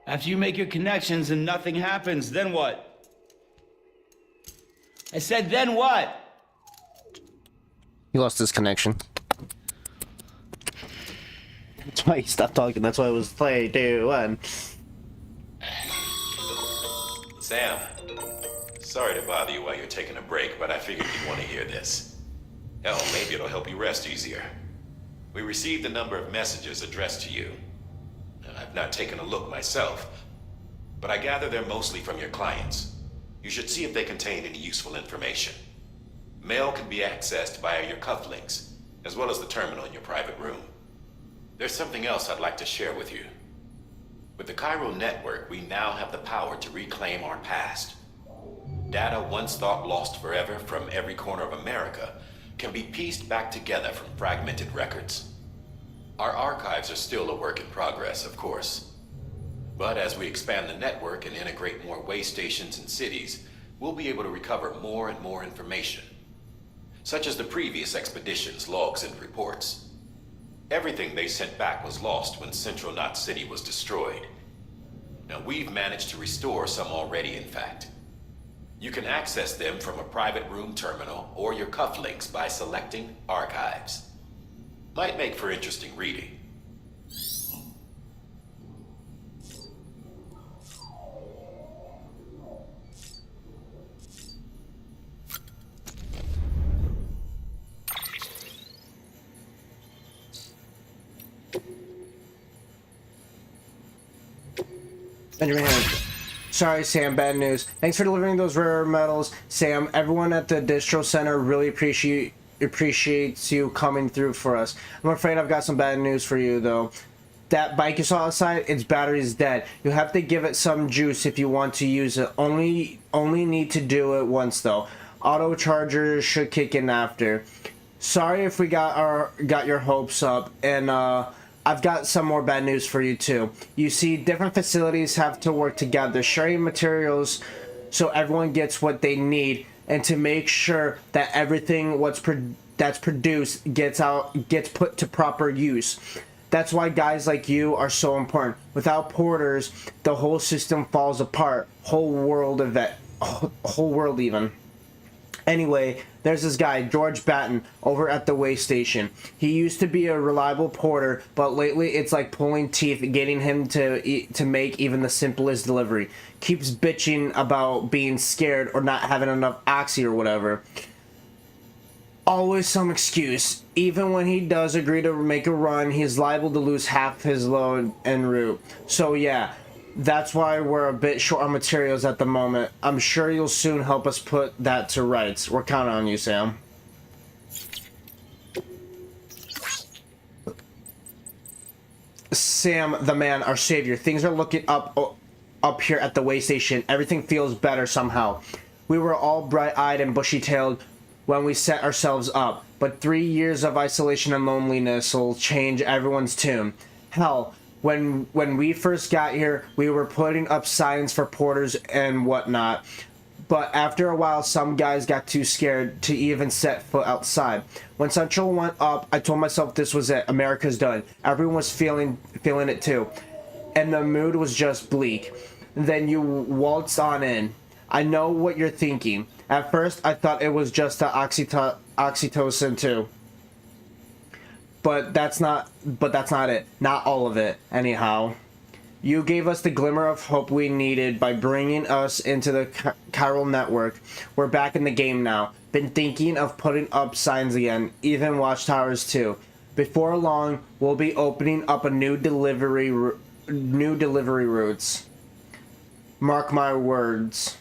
After you make your connections and nothing happens, then what? I said, then what? He lost his connection. That's why he stopped talking. That's why it was 3, 2, 1. Sam, sorry to bother you while you're taking a break, but I figured you'd want to hear this. Hell, maybe it'll help you rest easier. We received a number of messages addressed to you. I've not taken a look myself, but I gather they're mostly from your clients. You should see if they contain any useful information. Mail can be accessed via your cufflinks, as well as the terminal in your private room. There's something else I'd like to share with you. With the Chiral network, we now have the power to reclaim our past. Data once thought lost forever from every corner of America can be pieced back together from fragmented records. Our archives are still a work in progress, of course. But as we expand the network and integrate more way stations and cities, we'll be able to recover more and more information, such as the previous expedition's logs and reports. Everything they sent back was lost when Central Knot City was destroyed. Now, we've managed to restore some already, in fact. You can access them from a private room terminal or your cufflinks by selecting Archives. Might make for interesting reading. Benjamin Hannon. Sorry, Sam, bad news. Thanks for delivering those rare metals, Sam. Everyone at the distro center really appreciates you coming through for us. I'm afraid I've got some bad news for you, though. That bike you saw outside, its battery is dead. You have to give it some juice if you want to use it. Only need to do it once, though. Auto chargers should kick in after. Sorry if we got your hopes up, and I've got some more bad news for you too. You see, different facilities have to work together, sharing materials so everyone gets what they need, and to make sure that everything that's produced gets put to proper use. That's why guys like you are so important. Without porters, the whole system falls apart. Whole world even. Anyway, there's this guy, George Batten, over at the way station. He used to be a reliable porter, but lately it's like pulling teeth getting him to make even the simplest delivery. Keeps bitching about being scared or not having enough oxy or whatever. Always some excuse. Even when he does agree to make a run, he's liable to lose half his load en route. So yeah, That's why we're a bit short on materials at the moment. I'm sure you'll soon help us put that to rights. We're counting on you, Sam. Sam, the man, our savior. Things are looking up here at the way station. Everything feels better somehow. We were all bright-eyed and bushy-tailed when we set ourselves up, but 3 years of isolation and loneliness will change everyone's tune. Hell, when we first got here, we were putting up signs for porters and whatnot, but after a while, some guys got too scared to even set foot outside. When Central went up, I told myself this was it. America's done. Everyone was feeling it too, and the mood was just bleak. Then you waltzed on in. I know what you're thinking. At first, I thought it was just the oxytocin too. But that's not it. Not all of it, anyhow. You gave us the glimmer of hope we needed by bringing us into the chiral network. We're back in the game now. Been thinking of putting up signs again, even watchtowers too. Before long, we'll be opening up a new delivery routes. Mark my words.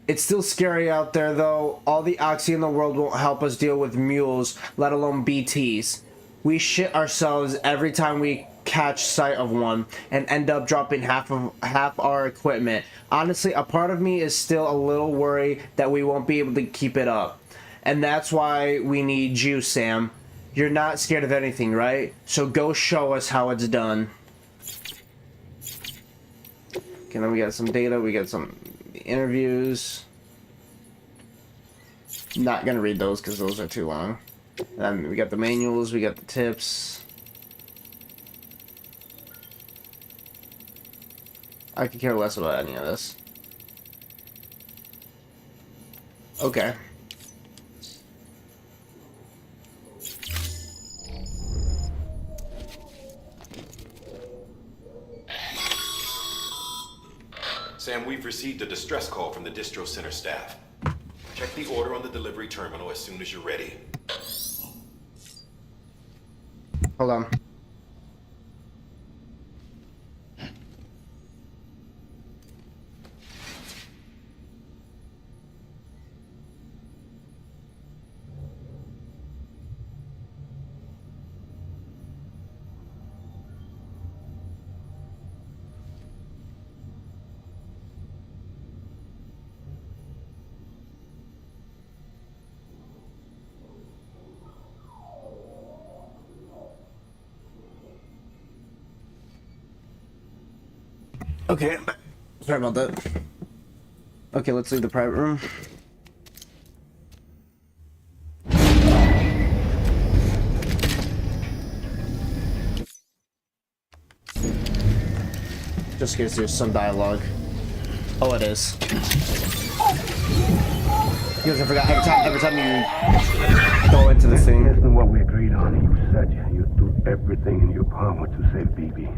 It's still scary out there though. All the oxy in the world won't help us deal with mules, let alone BTs. We shit ourselves every time we catch sight of one and end up dropping half our equipment. Honestly, a part of me is still a little worried that we won't be able to keep it up. And that's why we need you, Sam. You're not scared of anything, right? So go show us how it's done. Okay, then we got some data, we got some interviews. Not gonna read those because those are too long. Then we got the manuals, we got the tips. I could care less about any of this. Okay. Sam, we've received a distress call from the distro center staff. Check the order on the delivery terminal as soon as you're ready. Hold on. Okay, sorry about that. Okay, let's leave the private room. Just in case there's some dialogue. Oh, it is. Because I forgot every time you go into the thing. This isn't what we agreed on. You said you'd do everything in your power to save BB.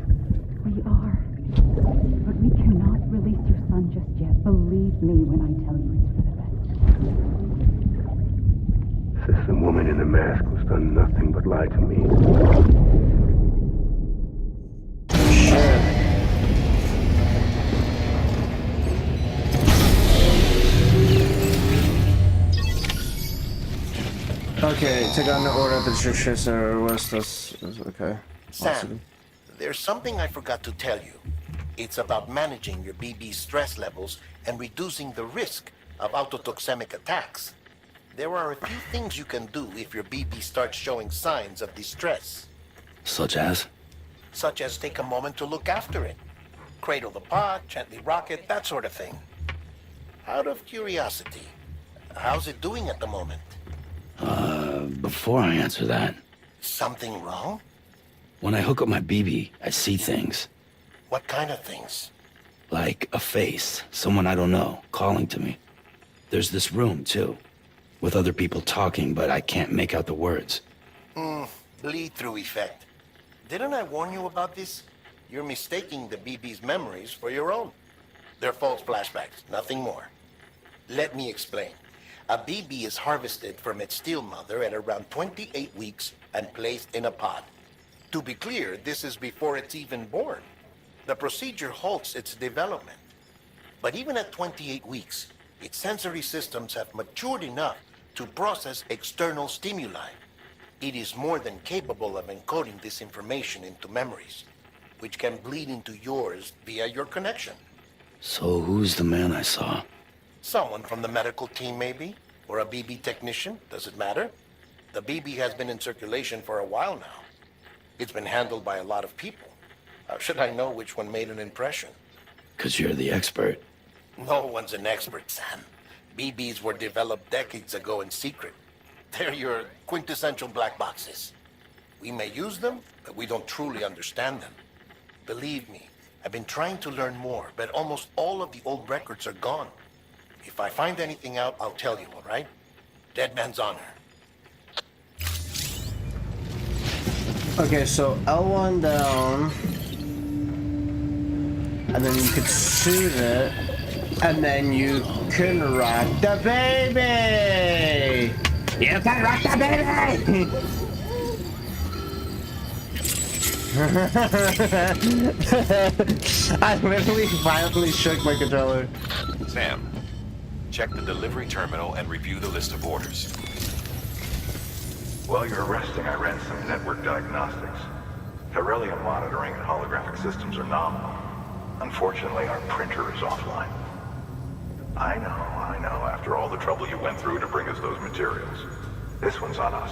We are. But we cannot release your son just yet. Believe me when I tell you it's for the best. Sister woman in the mask who's done nothing but lie to me. Okay, take on the order of the district or what's this? Okay. Sam, there's something I forgot to tell you. It's about managing your BB stress levels and reducing the risk of autotoxemic attacks. There are a few things you can do if your BB starts showing signs of distress. Such as? Such as take a moment to look after it. Cradle the pod, gently rock it, that sort of thing. Out of curiosity, how's it doing at the moment? Before I answer that... Something wrong? When I hook up my BB, I see things. What kind of things? Like a face, someone I don't know, calling to me. There's this room, too, with other people talking, but I can't make out the words. Bleed-through effect. Didn't I warn you about this? You're mistaking the BB's memories for your own. They're false flashbacks, nothing more. Let me explain. A BB is harvested from its steel mother at around 28 weeks and placed in a pod. To be clear, this is before it's even born. The procedure halts its development. But even at 28 weeks, its sensory systems have matured enough to process external stimuli. It is more than capable of encoding this information into memories, which can bleed into yours via your connection. So who's the man I saw? Someone from the medical team, maybe? Or a BB technician? Does it matter? The BB has been in circulation for a while now. It's been handled by a lot of people. How should I know which one made an impression? 'Cause you're the expert. No one's an expert, Sam. BBs were developed decades ago in secret. They're your quintessential black boxes. We may use them, but we don't truly understand them. Believe me, I've been trying to learn more, but almost all of the old records are gone. If I find anything out, I'll tell you, all right? Dead man's honor. Okay, so L1 down. And then you could soothe it. And then you can rock the baby! You can rock the baby! I literally violently shook my controller. Sam, check the delivery terminal and review the list of orders. While you're resting, I ran some network diagnostics. Beryllium monitoring and holographic systems are nominal. Unfortunately, our printer is offline. I know, after all the trouble you went through to bring us those materials. This one's on us.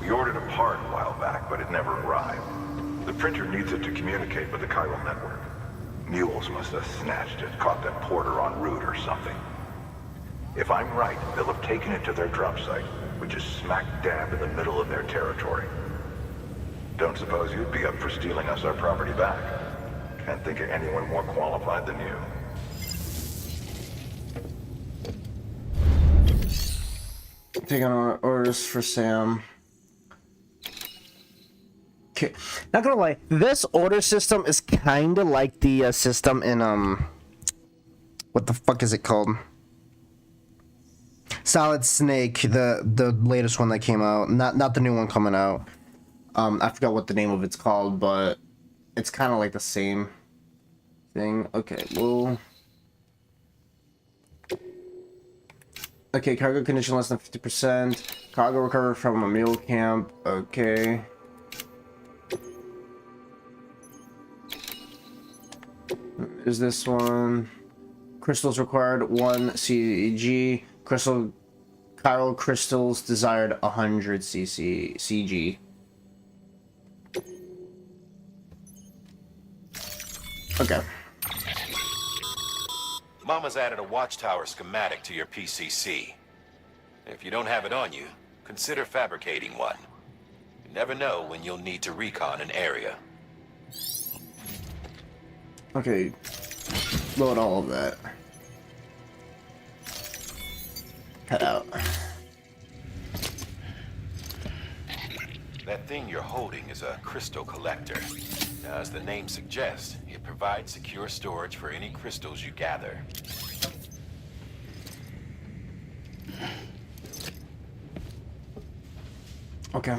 We ordered a part a while back, but it never arrived. The printer needs it to communicate with the chiral network. Mules must have snatched it, caught that porter en route or something. If I'm right, they'll have taken it to their drop site, which is smack dab in the middle of their territory. Don't suppose you'd be up for stealing us our property back? Can't think of anyone more qualified than you. Taking on orders for Sam. Okay, not gonna lie, this order system is kind of like the system in what the fuck is it called? Solid Snake, the latest one that came out, not the new one coming out. I forgot what the name of it's called, but it's kind of like the same thing. Okay, well. Okay, cargo condition less than 50%. Cargo recovered from a mule camp. Okay. Is this one? Crystals required 1 CG. Crystal chiral crystals desired 100 CG. Okay. Mama's added a watchtower schematic to your PCC. If you don't have it on you, consider fabricating one. You never know when you'll need to recon an area. Okay. Load all of that. Cut out. That thing you're holding is a crystal collector. Now, as the name suggests, it provides secure storage for any crystals you gather. Okay.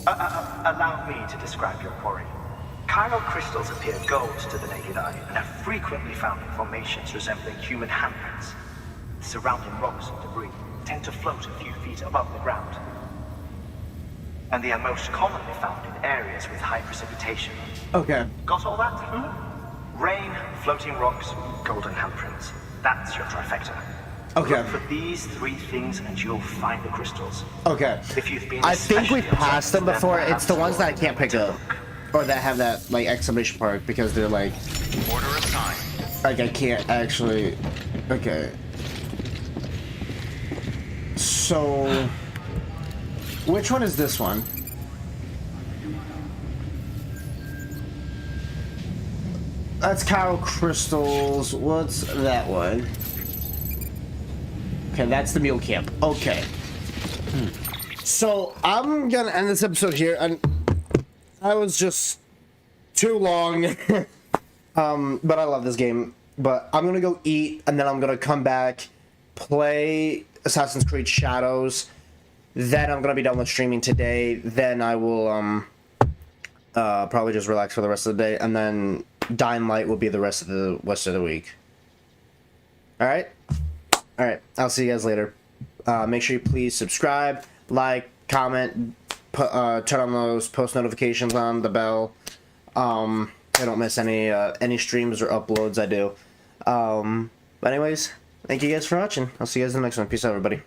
Allow me to describe your quarry. Chiral crystals appear gold to the naked eye and are frequently found in formations resembling human handprints. Surrounding rocks and debris tend to float a few feet above the ground. And they are most commonly found in areas with high precipitation. Okay. Got all that? Rain, floating rocks, golden handprints. That's your trifecta. Okay. Look for these 3 things and you'll find the crystals. Okay. If you've been I think we've especially passed them obsessed with before. It's the ones that I can't pick up. Or that have that, like, exclamation mark because they're like... Order assigned. Like, I can't actually... Okay. So... Which one is this one? That's chiral crystals. What's that one? Okay, that's the mule camp. Okay. So, I'm gonna end this episode here, and I was just too long. But I love this game. But I'm gonna go eat, and then I'm gonna come back, play Assassin's Creed Shadows. Then I'm gonna be done with streaming today. Then I will Probably just relax for the rest of the day, and then Dying Light will be the rest of the week. Alright? Alright, I'll see you guys later. Make sure you please subscribe, like, comment, turn on those post notifications on the bell. I don't miss any streams or uploads I do. But anyways, thank you guys for watching. I'll see you guys in the next one. Peace out, everybody.